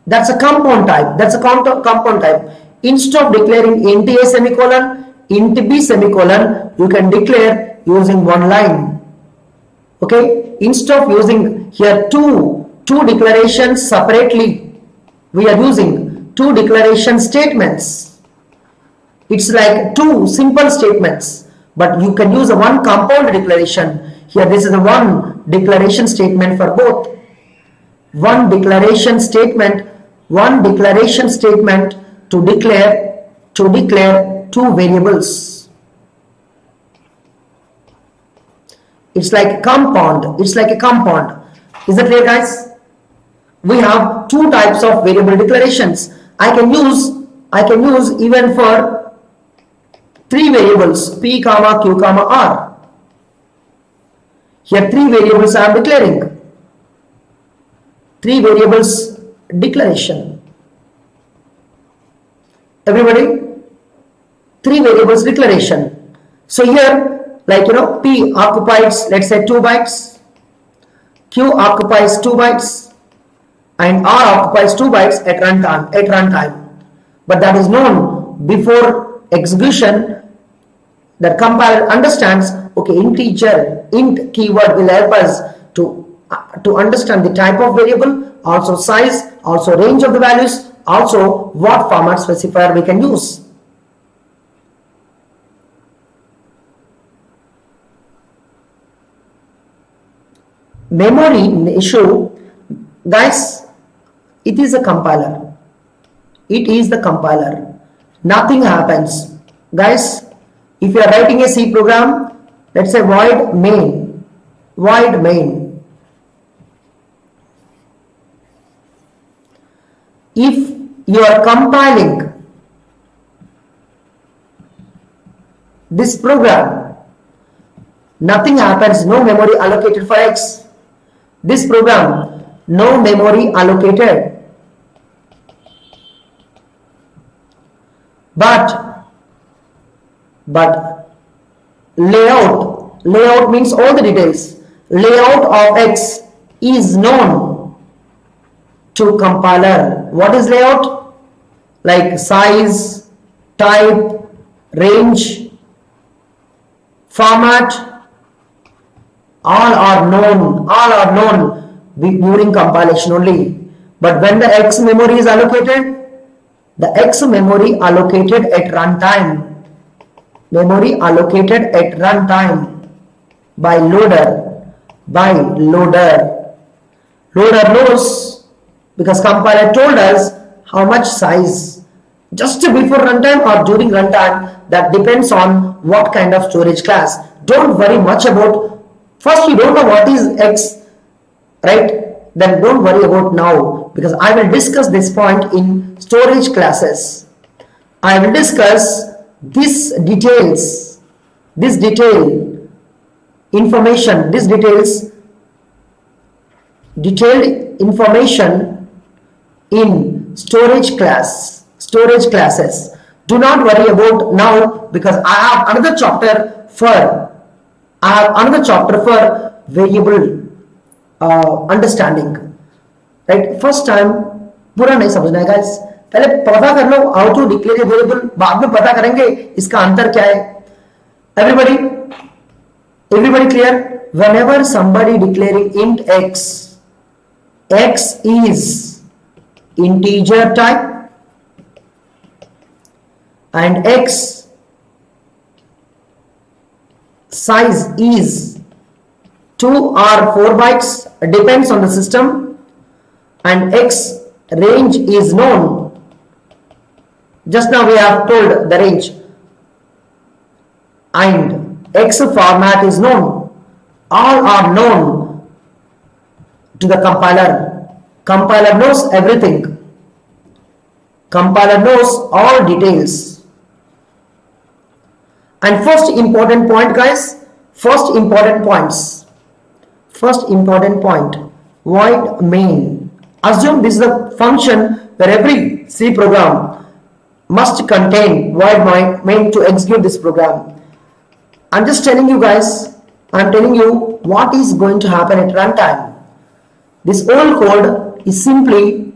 A: That's a compound type. Instead of declaring int a semicolon, int b semicolon, you can declare using one line. Okay, instead of using here two declarations separately, we are using two declaration statements. It's like two simple statements, but you can use a one compound declaration. Here this is a one declaration statement for both. One declaration statement to declare two variables. It's like a compound. It's like a compound. Is that clear, guys? We have two types of variable declarations. I can use even for three variables, p comma q comma r. Here three variables I am declaring. Three variables declaration. Everybody? Three variables declaration. So here, like p occupies, let's say 2 bytes, q occupies 2 bytes, and r occupies 2 bytes at runtime. But that is known before execution. The compiler understands, okay, int keyword will help us to understand the type of variable, also size, also range of the values, also what format specifier we can use. Memory issue, guys, it is a compiler. It is the compiler. Nothing happens. Guys, if you are writing a C program, let's say void main. If you are compiling this program, nothing happens, no memory allocated for X. This program, no memory allocated. But layout means all the details. Layout of X is known to compiler. What is layout? Like size, type, range, format, all are known during compilation only. But when the X memory is allocated, the X memory allocated at runtime, by loader. Loader knows, because compiler told us how much size just before runtime or during runtime. That depends on what kind of storage class. Don't worry much about, first you don't know what is X, right? Then don't worry about now, because I will discuss this point in storage classes. I will discuss detailed information in storage classes. Do not worry about now, because I have another chapter for variable understanding, right? First time पूरा नहीं समझना है guys, पहले पता कर लो how to declare a variable, बाद में पता करेंगे इसका अंतर क्या है. Everybody clear? whenever somebody declaring int x is integer type and x size is 2 or 4 bytes, depends on the system, and X range is known. Just now we have told the range, and X format is known. All are known to the compiler. Compiler knows everything. Compiler knows all details. And first important point, guys, first important point, void main. Assume this is a function where every C program must contain void main to execute this program. I'm just telling you guys, I'm telling you what is going to happen at runtime. This whole code is simply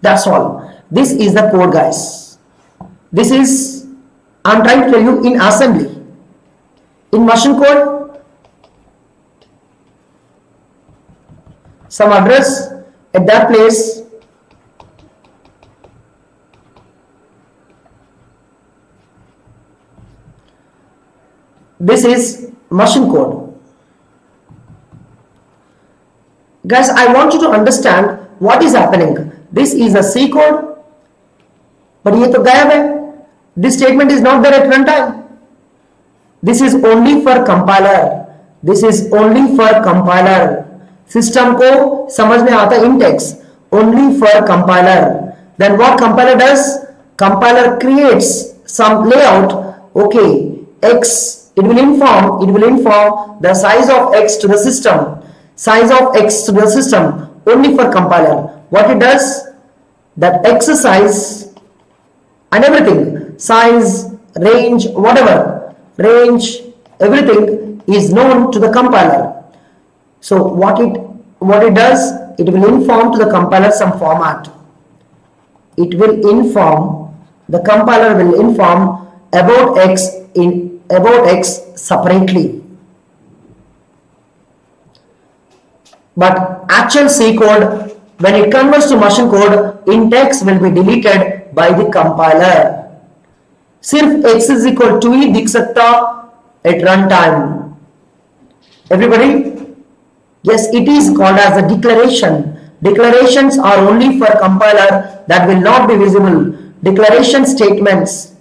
A: that's all. This is the code, guys. This is, I'm trying to tell you in assembly. In machine code, some address at that place, this is machine code. Guys, I want you to understand what is happening? This is a C code, but ये तो गायब है. This statement is not there at runtime. This is only for compiler. This is only for compiler. System को समझ में आता है in-text. Only for compiler. Then what compiler does? Compiler creates some layout. Okay, X. It will inform the size of X to the system. Size of X to the system only for compiler. What it does? That X size and everything, size, range, whatever, range, everything is known to the compiler. So what it does? It will inform to the compiler some format. It will inform, the compiler will inform about X separately. But actual C code, when it converts to machine code, in-text will be deleted by the compiler. सिर्फ X is equal to ही दिख सकता at runtime. Everybody? Yes, it is called as a declaration. Declarations are only for compiler, that will not be visible. Declaration statements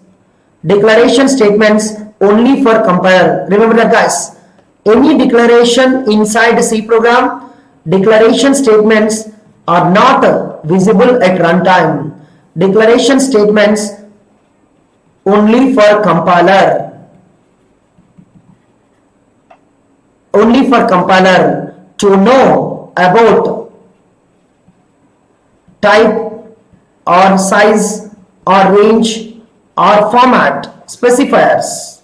A: only for compiler. Remember that, guys. Any declaration inside C program, declaration statements are not visible at runtime. Declaration statements only for compiler. Only for compiler to know about type or size or range or format specifiers.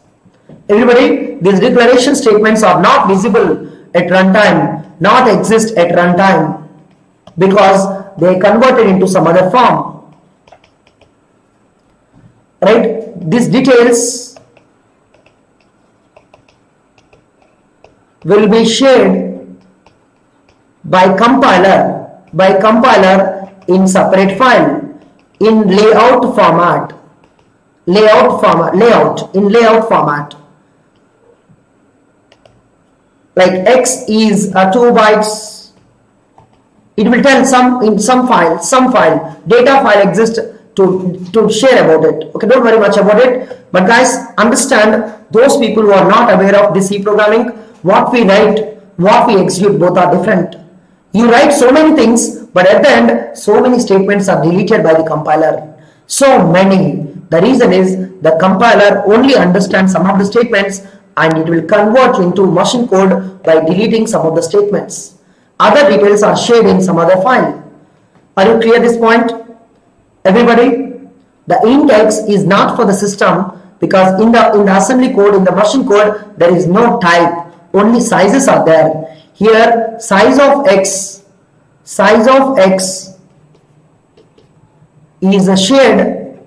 A: Everybody, these declaration statements are not visible at runtime, not exist at runtime, because they converted into some other form. Right? These details will be shared by compiler in separate file in layout format. Layout format. Like X is 2 bytes. It will tell some file data file exists to share about it. Okay, don't worry much about it. But guys, understand, those people who are not aware of this C programming, what we write, what we execute, both are different. You write so many things, but at the end, so many statements are deleted by the compiler. So many. The reason is the compiler only understands some of the statements and it will convert into machine code by deleting some of the statements. Other details are shared in some other file. Are you clear this point? Everybody? The in-text is not for the system, because in the assembly code, in the machine code, there is no type. Only sizes are there. Here, size of X is shared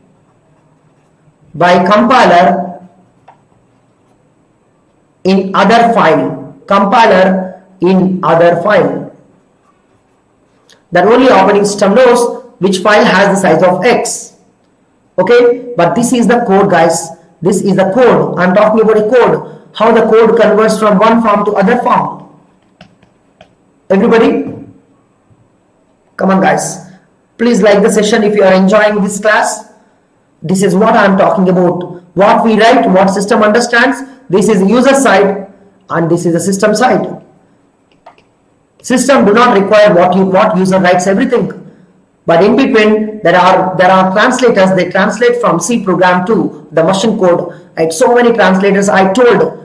A: by compiler in other file. That only operating system knows which file has the size of X. Okay, but this is the code, guys. This is the code. I'm talking about a code. How the code converts from one form to other form. Everybody? Come on, guys. Please like the session if you are enjoying this class. This is what I am talking about. What we write, what system understands. This is user side and this is the system side. System do not require what user writes everything. But in between, there are translators. They translate from C program to the machine code. Right? So many translators. I told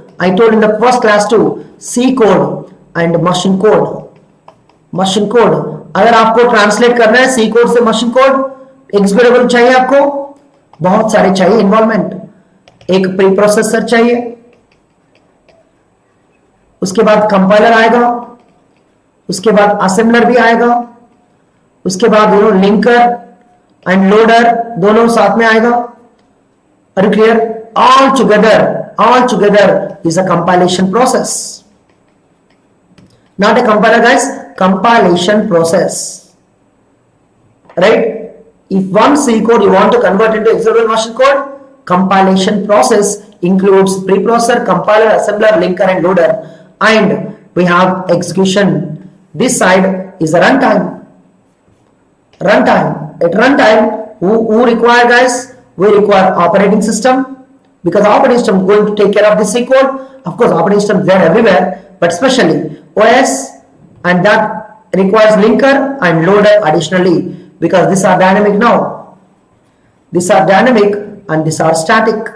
A: in the first class too. C code and machine code. अगर आपको translate करना है C code से machine code, executable चाहिए आपको, बहुत सारे चाहिए इन्वॉल्वमेंट. एक प्री प्रोसेसर चाहिए, उसके बाद कंपाइलर आएगा, उसके बाद असेंबलर भी आएगा, उसके बाद दोनों लिंकर एंड लोडर दोनों साथ में आएगा. Are you clear? All together is a compilation process, not a compiler, guys. Compilation process, right? If one C code you want to convert into executable machine code, compilation process includes preprocessor, compiler, assembler, linker and loader, and we have execution. This side is the runtime. Runtime. At runtime, who require, guys? We require operating system, because operating system going to take care of this code. Of course, operating system there everywhere, but especially OS, and that requires linker and loader additionally, because these are dynamic now. These are dynamic and these are static.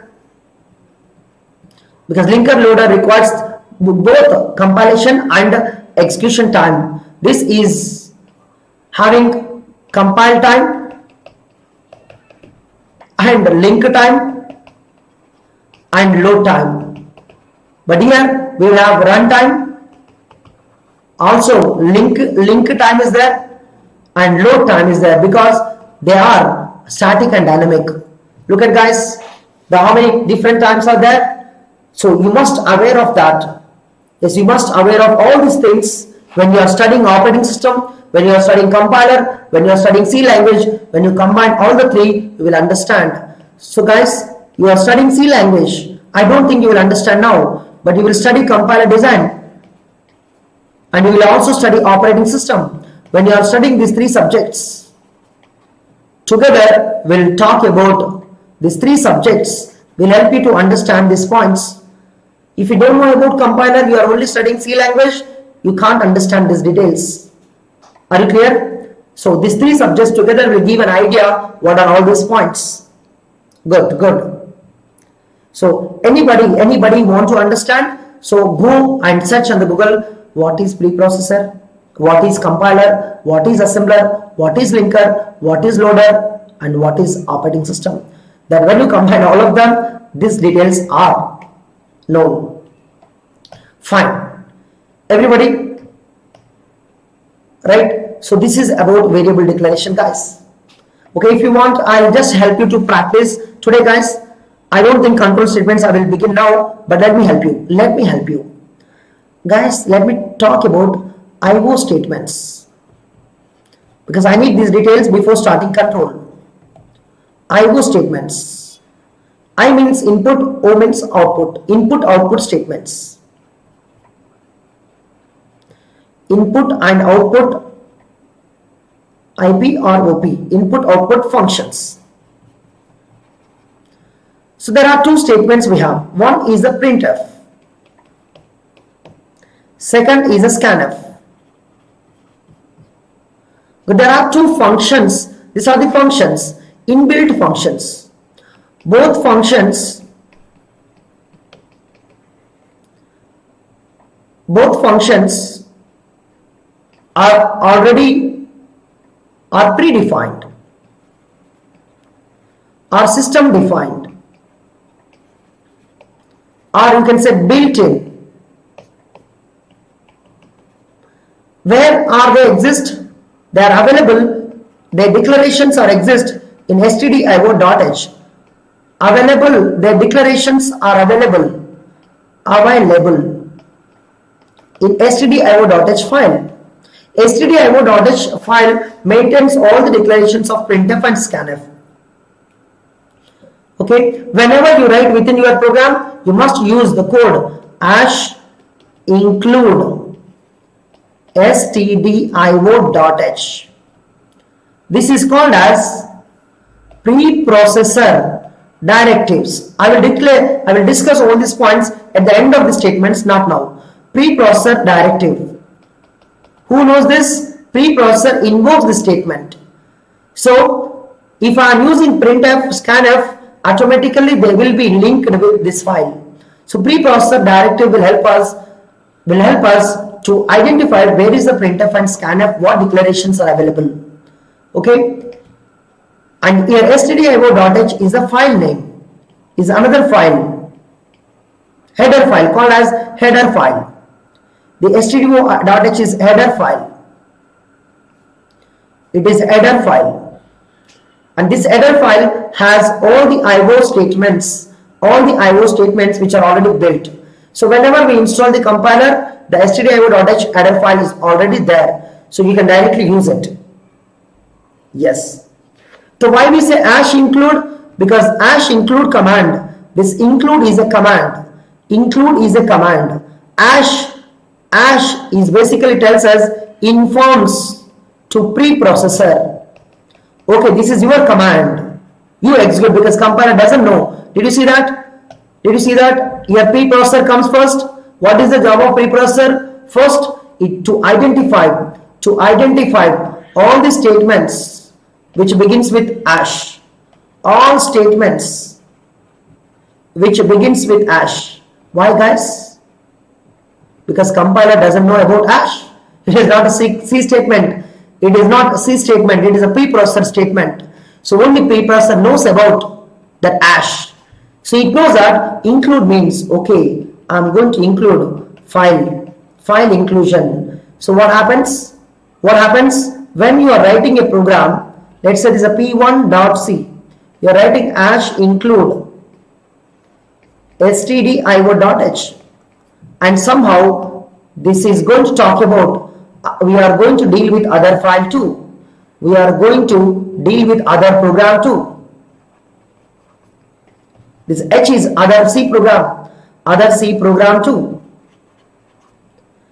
A: Because linker loader requires both compilation and execution time. This is having compile time and link time and load time. But here we will have runtime. Also link time is there and load time is there, because they are static and dynamic. Look at, guys, how many different times are there. So you must aware of that. Yes, you must aware of all these things when you are studying operating system, when you are studying compiler, when you are studying C language. When you combine all the three, you will understand. So guys, you are studying C language. I don't think you will understand now, but you will study compiler design and you will also study operating system. When you are studying these three subjects together, we'll talk about these three subjects, will help you to understand these points. If you don't know about compiler, you are only studying C language, you can't understand these details. Are you clear? So these three subjects together will give an idea what are all these points. Good. So anybody want to understand? So go and search on the Google, what is preprocessor, what is compiler, what is assembler, what is linker, what is loader, and what is operating system. Then when you combine all of them, these details are known. Fine. Everybody, right? So this is about variable declaration, guys. Okay, if you want, I'll just help you to practice today, guys. I don't think control statements I will begin now, but let me help you. Guys, let me talk about IO statements, because I need these details before starting control. IO statements. I means input, O means output. Input-output statements. Input and output, IP or OP. Input-output functions. So there are two statements we have. One is the printf. Second is a scanf. But there are two functions. These are the functions, inbuilt functions. Both functions are predefined, are system defined, or you can say built in. Where are they exist? They are available. Their declarations are exist in stdio.h. Available. Their declarations are available in stdio.h file. stdio.h file maintains all the declarations of printf and scanf. Okay, whenever you write within your program, you must use the code #include stdio.h. This is called as preprocessor directives. I will discuss all these points at the end of the statements, not now. Preprocessor directive. Who knows this? Preprocessor invokes the statement. So if I am using printf, scanf, automatically they will be linked with this file. So preprocessor directive will help us to identify where is the printf and scanf, what declarations are available. Okay, and here stdio.h is a file name, is another file, header file called as header file. The stdio.h is header file. It is header file, and this header file has all the IO statements, which are already built. So whenever we install the compiler, the stdio.h header file is already there, so you can directly use it. Yes. So why we say #include? Because #include command. This include is a command. Include is a command. # is basically tells us informs to preprocessor. Okay, this is your command. You execute because compiler doesn't know. Did you see that? Did you see that? Your preprocessor comes first. What is the job of preprocessor? First, it to identify all the statements which begins with hash. All statements which begins with hash. Why, guys? Because compiler doesn't know about hash. It is not a C statement. It is not a C statement. It is a preprocessor statement. So only preprocessor knows about that hash. So it knows that include means, okay, I'm going to include file inclusion. So what happens? What happens when you are writing a program? Let's say this is a p1.c. You are writing hash include stdio.h, and somehow this is going to talk about we are going to deal with other file too. We are going to deal with other program too. This H is other C program too.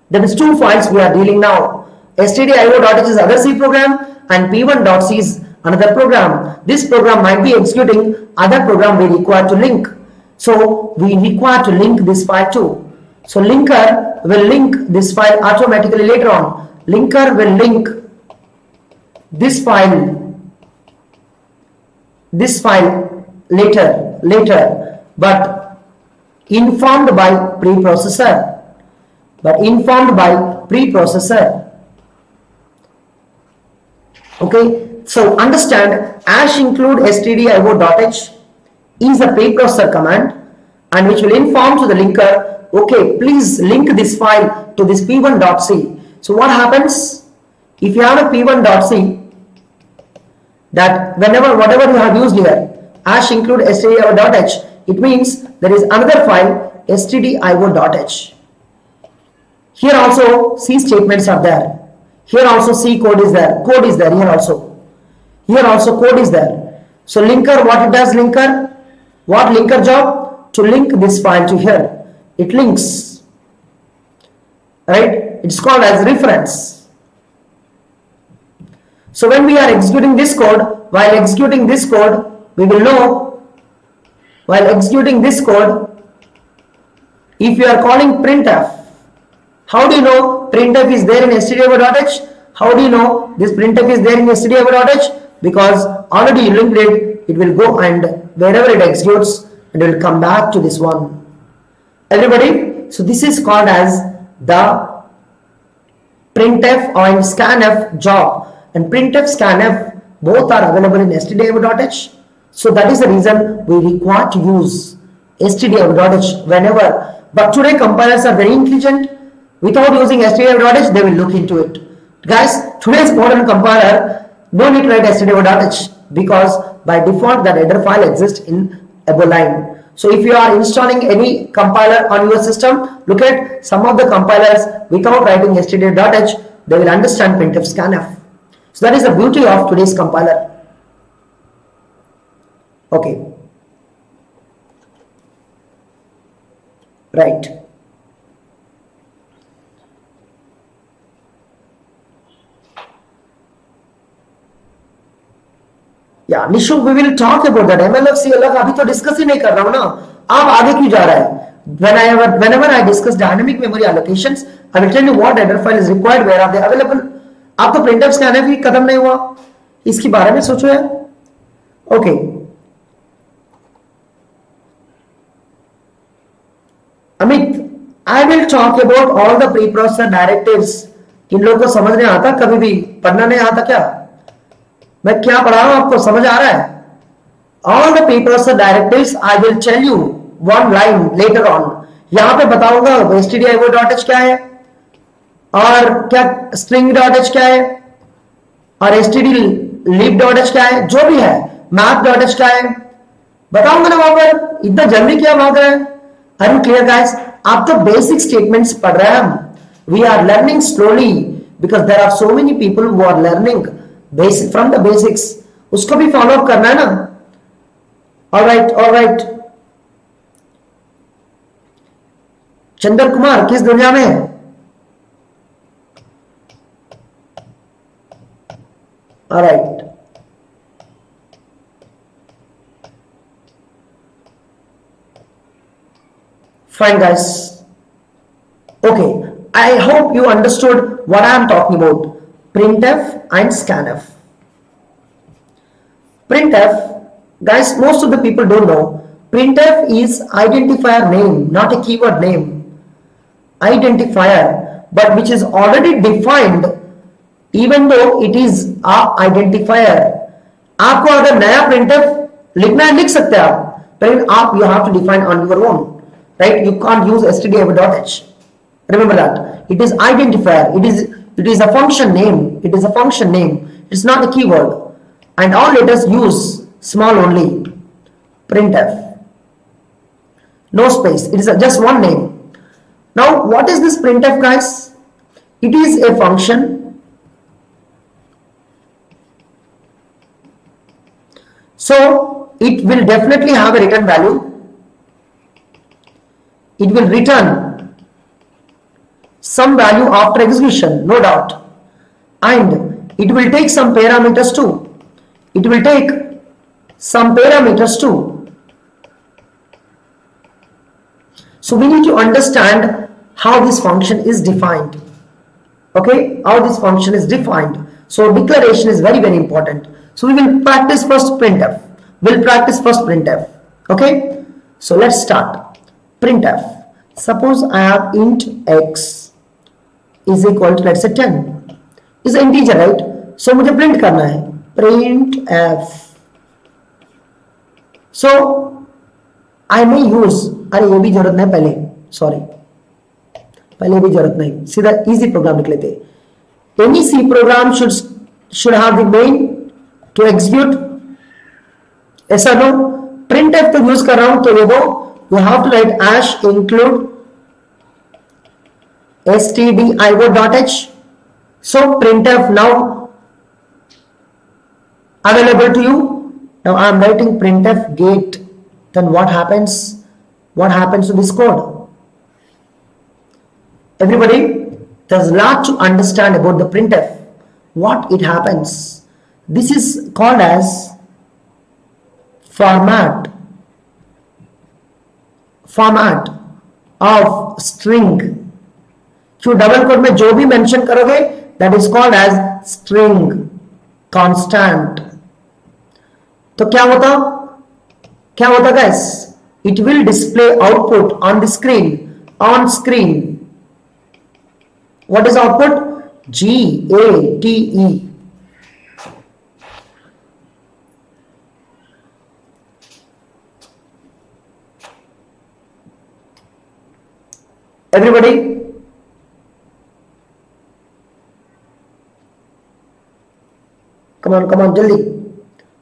A: There is two files we are dealing now. stdio.h is other C program and p1.c is another program. This program might be executing other program we require to link. So we require to link this file too. So linker will link this file automatically later on. Linker will link this file later, but informed by preprocessor. Okay, so understand hash include stdio.h is a preprocessor command and which will inform to the linker, okay, please link this file to this p1.c. So what happens if you have a p1.c, that whatever you have used here, hash include stdio.h, it means there is another file stdio.h. Here also C statements are there. Here also C code is there. Code is there here also. Here also code is there. So linker, what it does, linker? What linker job? To link this file to here. It links. Right? It's called as reference. So when we are executing this code, while executing this code, we will know, while executing this code, if you are calling printf, how do you know printf is there in stdio.h? How do you know this printf is there in stdio.h? Because already you linked it, it will go and wherever it executes, it will come back to this one. Everybody, so this is called as the printf or scanf job, and printf scanf both are available in stdio.h. So that is the reason we require to use stdio.h whenever. But today compilers are very intelligent. Without using stdio.h, they will look into it. Guys, today's modern compiler, no need to write stdio.h because by default the header file exists in above line. So if you are installing any compiler on your system, look at some of the compilers without writing stdio.h, they will understand printf scanf. So that is the beauty of today's compiler. Okay. Right. Yeah, Nishu, we will talk about that. MLF, CLF, अभी तो discuss ही नहीं कर रहा हूँ ना. आप आगे क्यों जा रहा है? Whenever I discuss dynamic memory allocations, I will tell you what header file is required, where are they available. आप तो printf scanf ही खत्म नहीं हुआ. इसके बारे में सोचो यार. Okay. Amit, I will talk about all the preprocessor directives. इन लोगों को समझ नहीं आता, कभी भी पढ़ना नहीं आता क्या? मैं क्या पढ़ा रहा हूं आपको समझ आ रहा है? All the preprocessor directives I will tell you one line later on. यहां पे बताऊंगा stdio.h क्या है और क्या string.h क्या है और stdlib.h क्या है, जो भी है, map.h क्या है, बताऊंगा ना वहां पर. इतना जल्दी क्या भाग रहा है? Are you clear, guys? आप तो basic statements पढ़ रहे हैं हम. We are learning slowly because there are so many people who are learning basic from the basics. उसको भी follow up करना है ना. All right. चंद्र कुमार किस दुनिया में है? All right. Fine, guys. Okay, I hope you understood what I am talking about. Printf and scanf. Printf, guys, most of the people don't know. Printf is identifier name, not a keyword name. Identifier, but which is already defined, even though it is a identifier. आपको अगर नया printf लिखना है लिख सकते हैं आप, लेकिन आप you have to define on your own, right? You can't use std.h. Remember that it is identifier. It is a function name. It is a function name. It's not a keyword, and all letters use small only. Printf, no space. It is just one name. Now, what is this printf, guys? It is a function. So it will definitely have a return value. It will return some value after execution, no doubt, and it will take some parameters too. It will take some parameters too. So we need to understand how this function is defined. Okay, how this function is defined. So declaration is very, very important. So we will practice first printf. We'll practice first printf. Okay, so let's start. Printf. Suppose I have int x is equal to, let's say, 10. Is an integer, right? So मुझे print करना है. Printf. So I may use, अरे ये भी जरूरत नहीं पहले, sorry, पहले भी जरूरत नहीं, सीधा इजी प्रोग्राम लिख लेते. Any C program should have the main to execute. ऐसा नो printf तो यूज कर रहा हूं, तो ये दो you have to write ash include stdio.h. So printf now available to you. Now I am writing printf gate. Then what happens? What happens to this code? Everybody, there's a lot to understand about the printf. What it happens? This is called as format of string. जो double quote में जो भी mention करोगे, that is called as string constant. तो क्या होता guys? It will display output on the screen. On screen, what is output? GATE. Everybody, come on, jaldi.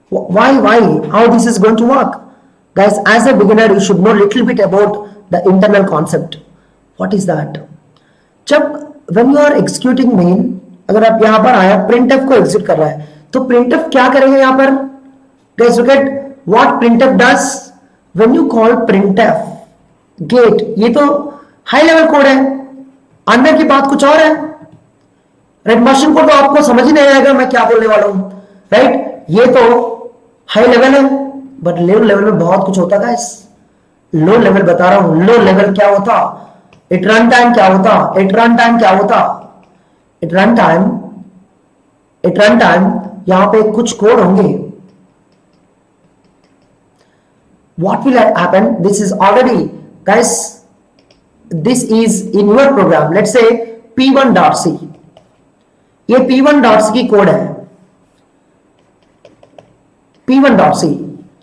A: Why? How this is going to work? Guys, as a beginner, you should know little bit about the internal concept. What is that? When you are executing main, अगर आप यहाँ पर आया printf को execute कर रहा है, तो printf क्या करेगा यहाँ पर? Guys, look at what printf does. When you call printf gate, ये तो हाई लेवल कोड है, अंदर की बात कुछ और है. राइट, मशीन कोड तो आपको समझ ही नहीं आएगा मैं क्या बोलने वाला हूं. राइट, ये तो हाई लेवल है, बट लो लेवल में बहुत कुछ होता है. लो लेवल बता रहा हूं. लो लेवल क्या होता? इट रन टाइम क्या होता? इट रन टाइम यहां पे कुछ कोड होंगे. What will happen? This is already, guys, this is in your program. Let's say p1.c. ये p1.c की कोड है. p1.c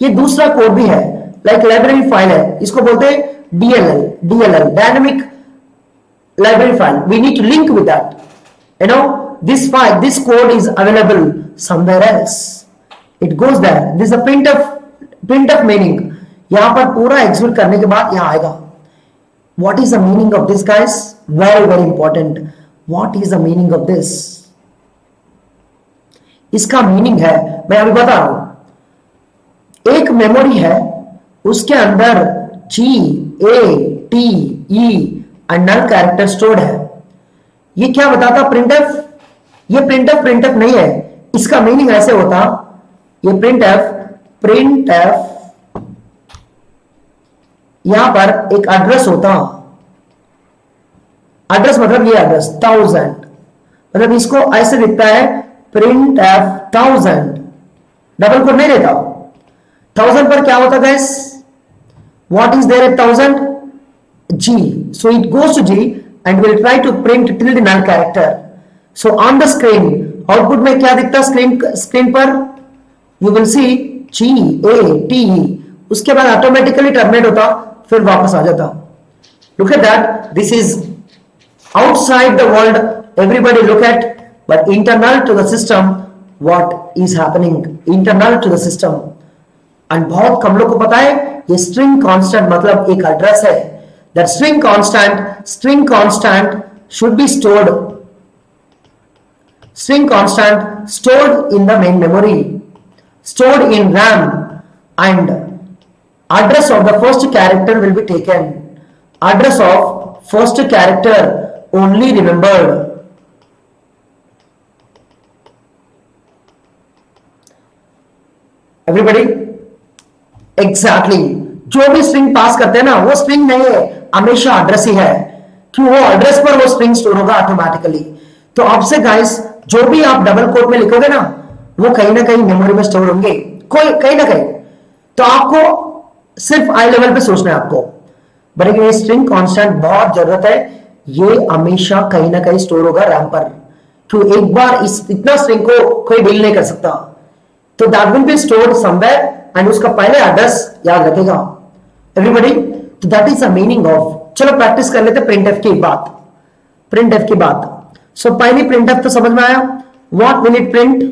A: ये दूसरा कोड भी है, लाइक लाइब्रेरी फाइल है, इसको बोलते हैं DLL, dynamic library file. We need to link with that. You know this file, this code is available somewhere else. It goes there. This is a printf meaning. यहां पर पूरा execute करने के बाद यहां आएगा. What is the meaning of this, guys? Very, very important. What is the meaning of this? इसका meaning है, मैं अभी बता रहा हूं. एक मेमोरी है, उसके अंदर GATE नल कैरेक्टर स्टोर्ड है. ये क्या बताता printf? ये printf नहीं है. इसका मीनिंग ऐसे होता, ये printf यहां पर एक एड्रेस होता, एड्रेस मतलब ये एड्रेस 1000, मतलब इसको ऐसे दिखता है प्रिंट एफ 1000, डबल कोट नहीं देता। 1000 पर क्या होता guess, what is there at 1000, G, so it goes to G and will try to print till the null character. So on the screen, output में क्या दिखता स्क्रीन पर, you will see G A T E, उसके बाद automatically terminate होता, फिर वापस आ जाता। Look at that, this is outside the world, everybody look at, but internal to the system what is happening, internal to the system। and बहुत कम लोग को पता है ये string constant मतलब एक एड्रेस है। that string constant should be stored in the main memory, stored in RAM, and address of the first character will be taken, address of first character only remembered। everybody exactly, जो भी string pass करते हैं ना वो string नहीं है, हमेशा address ही है, क्यों, वो एड्रेस पर वो स्ट्रिंग स्टोर होगा ऑटोमेटिकली। तो आपसे गाइस जो भी आप डबल कोट में लिखोगे ना वो कहीं ना कहीं मेमोरी में स्टोर होंगे, कोई कहीं ना कहीं। तो आपको सिर्फ आई लेवल पे सोचना है आपको, बट ये स्ट्रिंग कांस्टेंट बहुत जरूरत है, ये हमेशा कहीं ना कहीं स्टोर होगा रैम पर, क्यों, एक बार इतना स्ट्रिंग को कोई डील नहीं कर सकता। तो that will be stored somewhere and उसका पहले एड्रेस याद रखेगा। एवरीबॉडी, तो that is the meaning of, चलो प्रैक्टिस कर लेते प्रिंटएफ की बात, प्रिंटएफ की बात। सो पहली प्रिंटएफ तो समझ में आया, what will it print,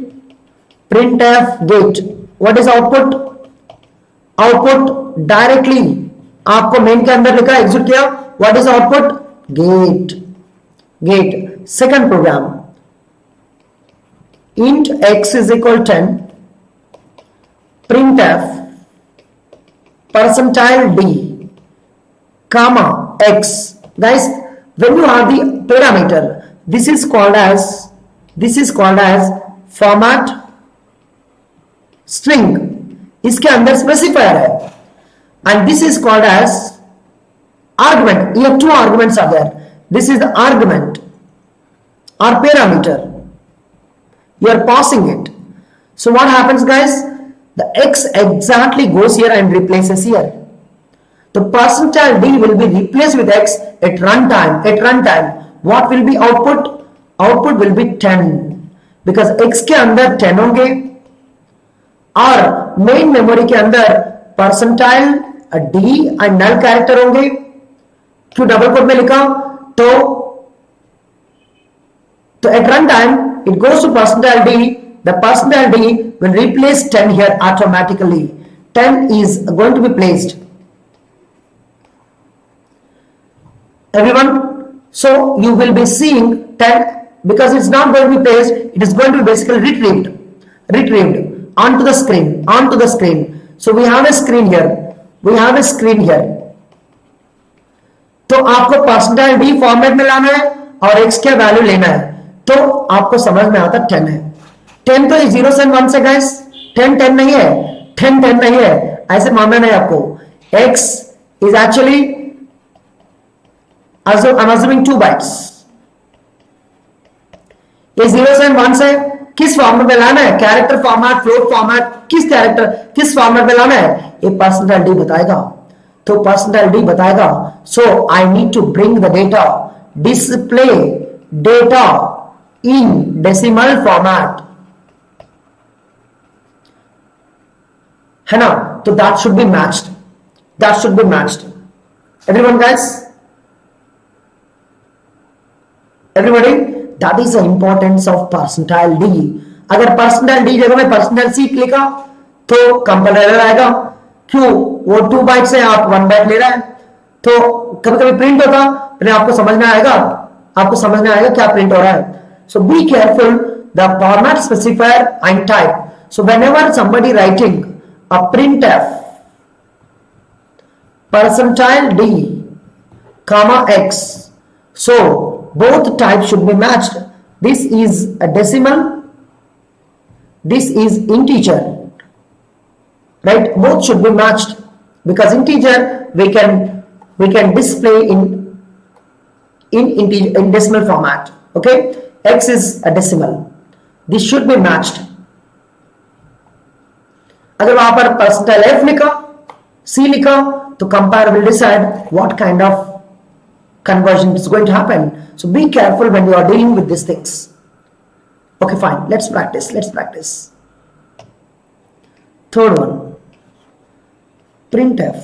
A: printf get, what is output, output directly आपको मेन के अंदर लिखा एग्जीक्यूट किया, what is output, get, get. Second program, int x is equal 10, printf percentile d comma x। guys, when you have the parameter, this is called as format string, इसके अंदर specifier है, and this is called as argument। ये two arguments are there, this is the argument or parameter, you are passing it। so what happens guys, the x exactly goes here and replaces here, the percentile d will be replaced with x at runtime what will be output, output will be 10 because x के अंदर 10 होंगे और main memory के अंदर percentile d and null character होंगे, क्यों double coat में लिखा, तो at runtime it goes to percentile d, the percentile d will replace 10 here automatically, 10 is going to be placed, everyone। so you will be seeing 10 because it's not going to be placed, it is going to be basically retrieved onto the screen, so we have a screen here, तो आपको percentile D format में लाना है और x का value लेना है, तो आपको समझ में आता 10 है, 10 तो 0 से 1 से गाइस, 10 नहीं है, 10 नहीं है, ऐसे मानना नहीं आपको। x is actually I'm assuming 2 bytes, ये 0 से 1 से किस फॉर्मेट में लाना है, कैरेक्टर फॉर्मेट, फ्लोट फॉर्मेट, किस फॉर्मेट में लाना है, ये परसेंटाइल डी बताएगा, तो परसेंटाइल डी बताएगा। So I need to bring the data, display data in decimal format, है ना, तो that should be matched, everyone guys, everybody, that is the importance of percentile D. अगर परसेंटाइल डी जगह में percentile सी लिखा तो compiler error आएगा, क्यों, वो 2 बाइट से आप 1 बाइट ले रहा है, तो कभी कभी प्रिंट होता, फिर आपको समझ में आएगा क्या प्रिंट हो रहा है। So be careful the format specifier and type. So whenever somebody writing a printf percentile d comma x, so both types should be matched. This is a decimal, this is integer, right? Both should be matched because integer we can display in decimal format. Okay, x is a decimal. This should be matched. अगर वहां पर percentile f लिखा, c लिखा, तो compiler will decide what kind of conversion is going to happen. So be careful when you are dealing with these things. Okay, fine. Let's practice. Third one. Printf.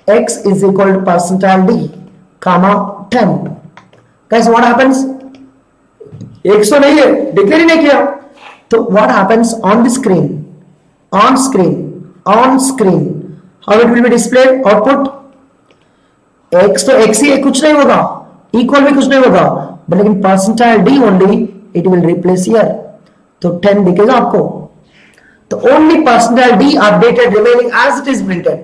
A: X is equal to percentile d, comma 10. Guys, what happens? X तो नहीं है, declare ही नहीं किया. So what happens on the screen? On screen. How it will be displayed? Output. X तो x ही है, कुछ नहीं होगा. Equal भी कुछ नहीं होगा. But लेकिन percentile d only it will replace here. तो 10 दिखेगा आपको. तो only percentile d updated remaining as it is printed.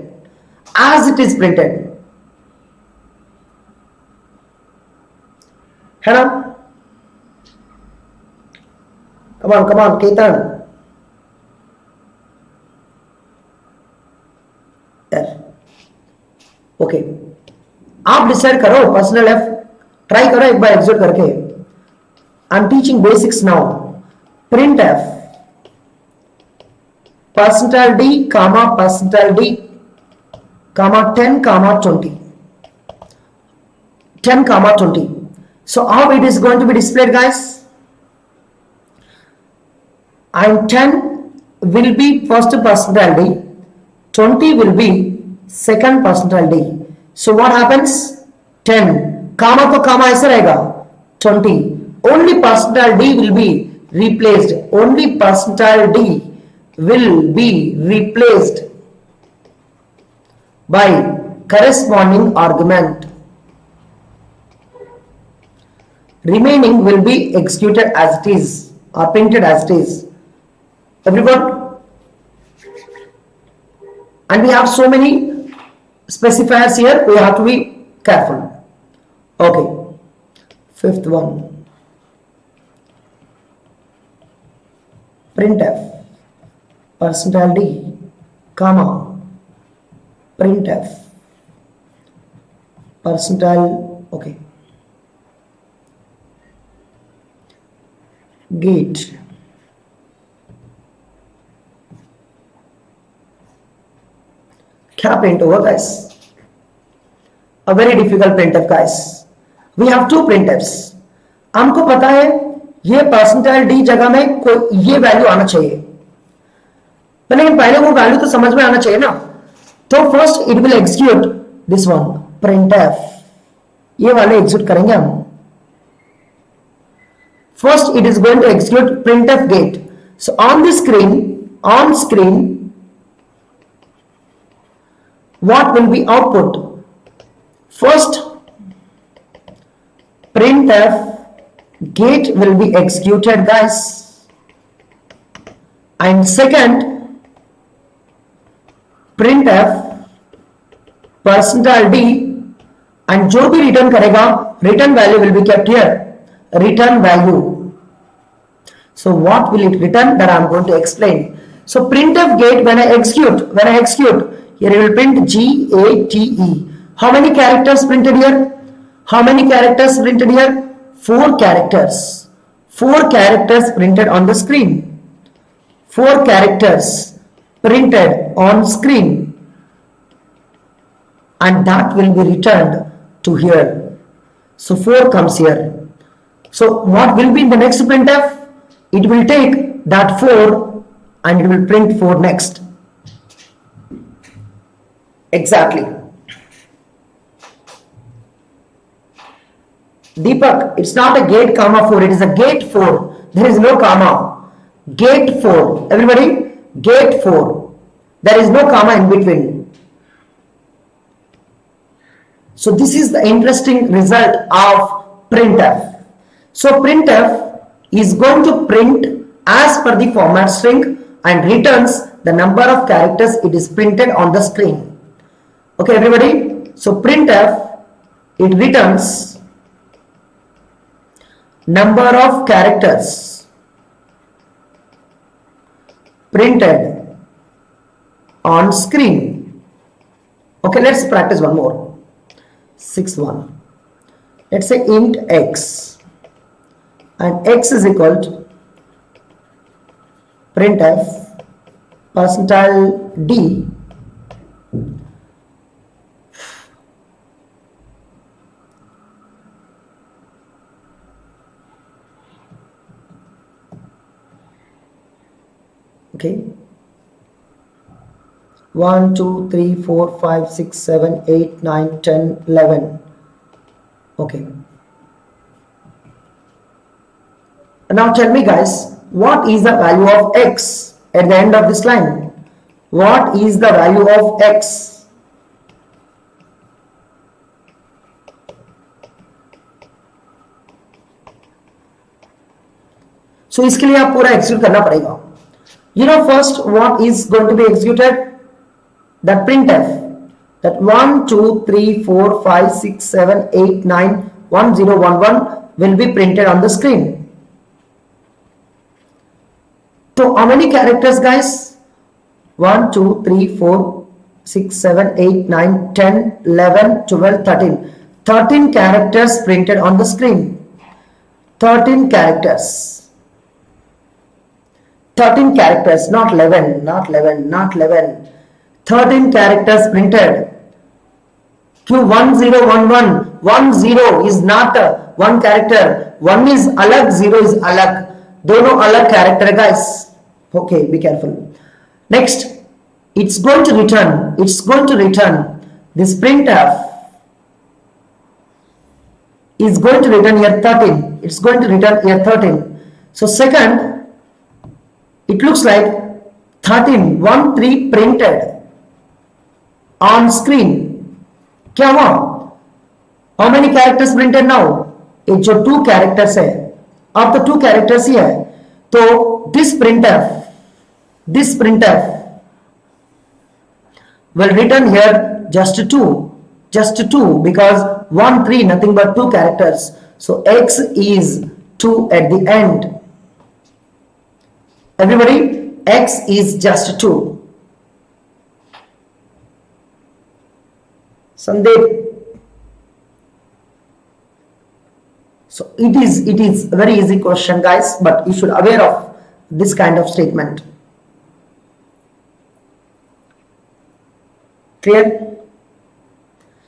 A: है ना? Come on, Ketan. ओके, आप डिसाइड करो पर्सनल एफ, ट्राई करो एक बार एग्जिट करके. I am teaching basics now. Print F percentile D comma 10 comma 20. 10 comma 20. So how it is going to be displayed, guys? And 10 will be first percentile d, 20 will be second percentile d. So what happens? 10 comma तो comma ऐसे रहेगा. 20 only percentile d will be replaced. Only percentile d will be replaced by corresponding argument. Remaining will be executed as it is or printed as it is. Everyone? And we have so many specifiers here, we have to be careful. Okay, fifth one. Printf percentile d comma printf percentile okay gate. क्या print होगा guys? A very difficult printf, guys. We have two printfs. हमको पता है ये percentile D जगह में कोई ये वैल्यू आना चाहिए, लेकिन पहले वो वैल्यू तो समझ में आना चाहिए ना. तो first it will execute this one printf. ये वाले एग्जीक्यूट करेंगे हम. First it is going to execute printf gate. So on the screen, what will be output? First printf gate will be executed, guys, and second printf percentile d, and जो भी return करेगा return value will be kept here. Return value. So what will it return? That I am going to explain. So printf gate, when I execute, here it will print GATE. How many characters printed here? 4 characters. 4 characters printed on the screen. 4 characters printed on screen, and that will be returned to here. So 4 comes here. So what will be in the next printf? It will take that 4 and it will print 4 next. Exactly. Deepak, it's not a gate comma 4, it is a gate 4. There is no comma. Gate 4. Everybody, gate 4. There is no comma in between. So this is the interesting result of printf. So printf is going to print as per the format string and returns the number of characters it is printed on the screen. Okay, everybody. So printf, it returns number of characters printed on screen. Okay, let's practice one more. 6.1. Let's say int x, and x is equal to printf %d okay, 1 2 3 4 5 6 7 8 9 10 11. Okay, now tell me guys, what is the value of x at the end of this line? What is the value of x? So इसके लिए आप पूरा execute करना पड़ेगा. You know first what is going to be executed? That printf, that 1 2 3 4 5 6 7 8 9 1 0 1 1 will be printed on the screen. So how many characters guys? 1 2 3 4 6 7 8 9 10 11 12 13. 13 characters printed on the screen. 13 characters. 13 characters, not 11, not 11, not 11. 13 characters printed. Q1011, 10 is not one character. 1 is alag, 0 is alag. Dono alag character guys. Okay, be careful. Next, it's going to return this printf is going to return here 13. It's going to return here 13. So second, it looks like 13 1 3 printed on screen. क्या हुआ? How many characters printed now? ये जो 2 characters है, अब तो 2 characters ही है, तो this printf will return here just 2 because 1 3 nothing but 2 characters. So x is 2 at the end. Everybody, x is just 2. Sandeep. So it is a very easy question guys, but you should aware of this kind of statement. Clear?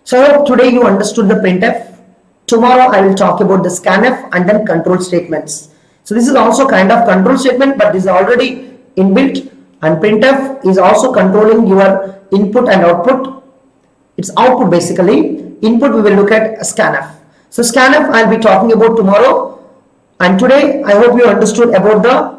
A: So I hope today you understood the printf. Tomorrow I will talk about the scanf and then control statements. So this is also kind of control statement, but this is already inbuilt, and printf is also controlling your input and output. It's output basically. Input we will look at scanf. So scanf I'll be talking about tomorrow, and today I hope you understood about the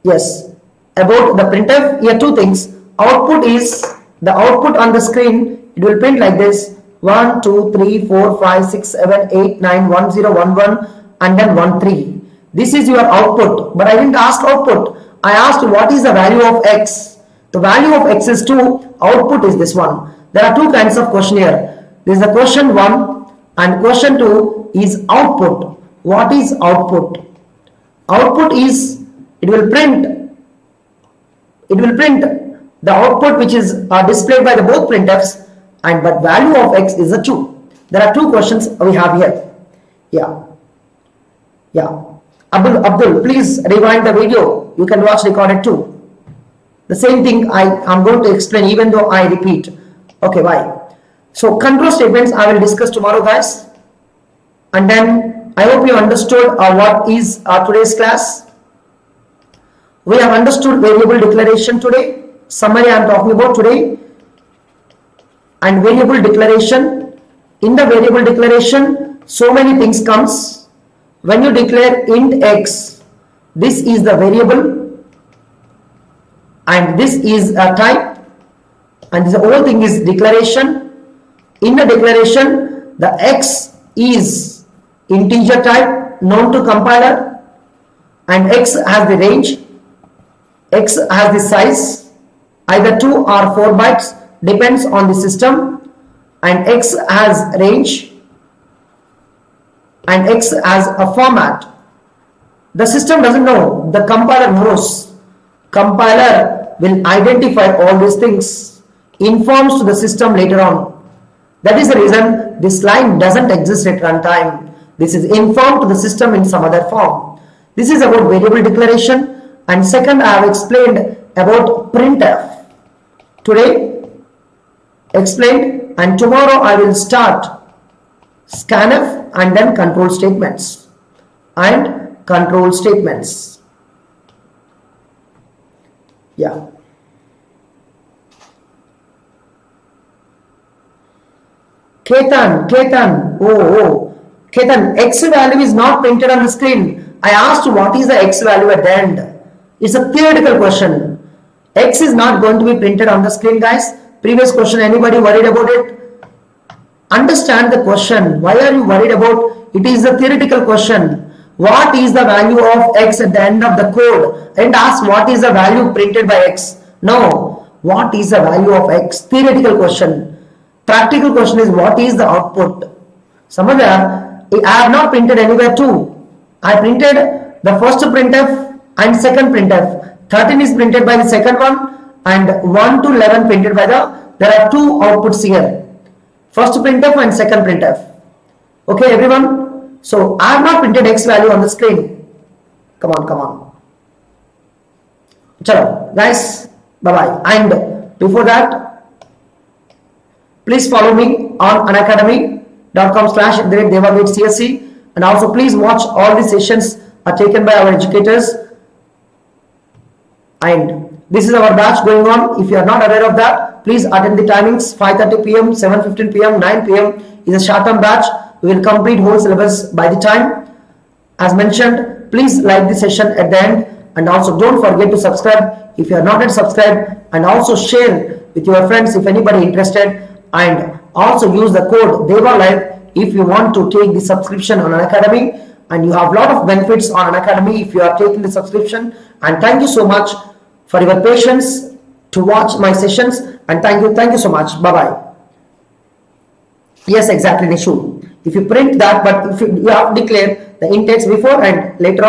A: printf. Here 2 things. Output is the output on the screen. It will print like this: 1 2 3 4 5 6 7 8 9 1 0 1 1 and then 1 3. This is your output, but I didn't ask output. I asked what is the value of x. The value of x is 2. Output is this one. There are 2 kinds of question here. There is the question 1 and question 2 is output. What is output? Output is it will print the output which is displayed by the both printfs, and but value of x is a 2. There are 2 questions we have here. Yeah. Abdul, please rewind the video. You can watch recorded too. The same thing I am going to explain even though I repeat. Okay, bye. So control statements I will discuss tomorrow guys. And then I hope you understood what is today's class. We have understood variable declaration today. Summary I am talking about today. And variable declaration. In the variable declaration, so many things comes. When you declare int x, this is the variable and this is a type, and this whole thing is declaration. In the declaration, the x is integer type known to compiler, and x has the range, x has the size, either 2 or 4 bytes depends on the system, and x has range and x as a format. The system doesn't know, the compiler knows. Compiler will identify all these things, informs to the system later on. That is the reason this line doesn't exist at runtime. This is informed to the system in some other form. This is about variable declaration. And second, I have explained about printf. Today, explained, and tomorrow I will start scanf and then control statements. Yeah. Ketan, Ketan, X value is not printed on the screen. I asked you what is the X value at the end. It's a theoretical question. X is not going to be printed on the screen, guys. Previous question, anybody worried about it? Understand the question. Why are you worried about it? Is a theoretical question. What is the value of X at the end of the code? And ask what is the value printed by X. No. What is the value of X? Theoretical question. Practical question is what is the output? Somewhere I have not printed anywhere too. I printed the first printf and second printf. 13 is printed by the second one and 1 to 11 printed by there are two outputs here. First printf and second printf. Okay, everyone. So I have not printed X value on the screen. Come on. Chalo, guys. Bye-bye. And before that, please follow me on unacademy.com/DEVALIVE CSE, and also please watch all the sessions are taken by our educators. And this is our batch going on. If you are not aware of that, please attend the timings. 5:30 p.m., 7:15 p.m., 9 p.m. is a short-term batch. We will complete whole syllabus by the time. As mentioned, please like the session at the end, and also don't forget to subscribe if you are not yet subscribed, and also share with your friends if anybody interested, and also use the code DEVALIVE if you want to take the subscription on Unacademy, and you have a lot of benefits on Unacademy if you are taking the subscription. And thank you so much for your patience to watch my sessions, and thank you so much. Bye-bye. Yes, exactly, Nishu. If you print that, but if you have to declare the intakes before and later on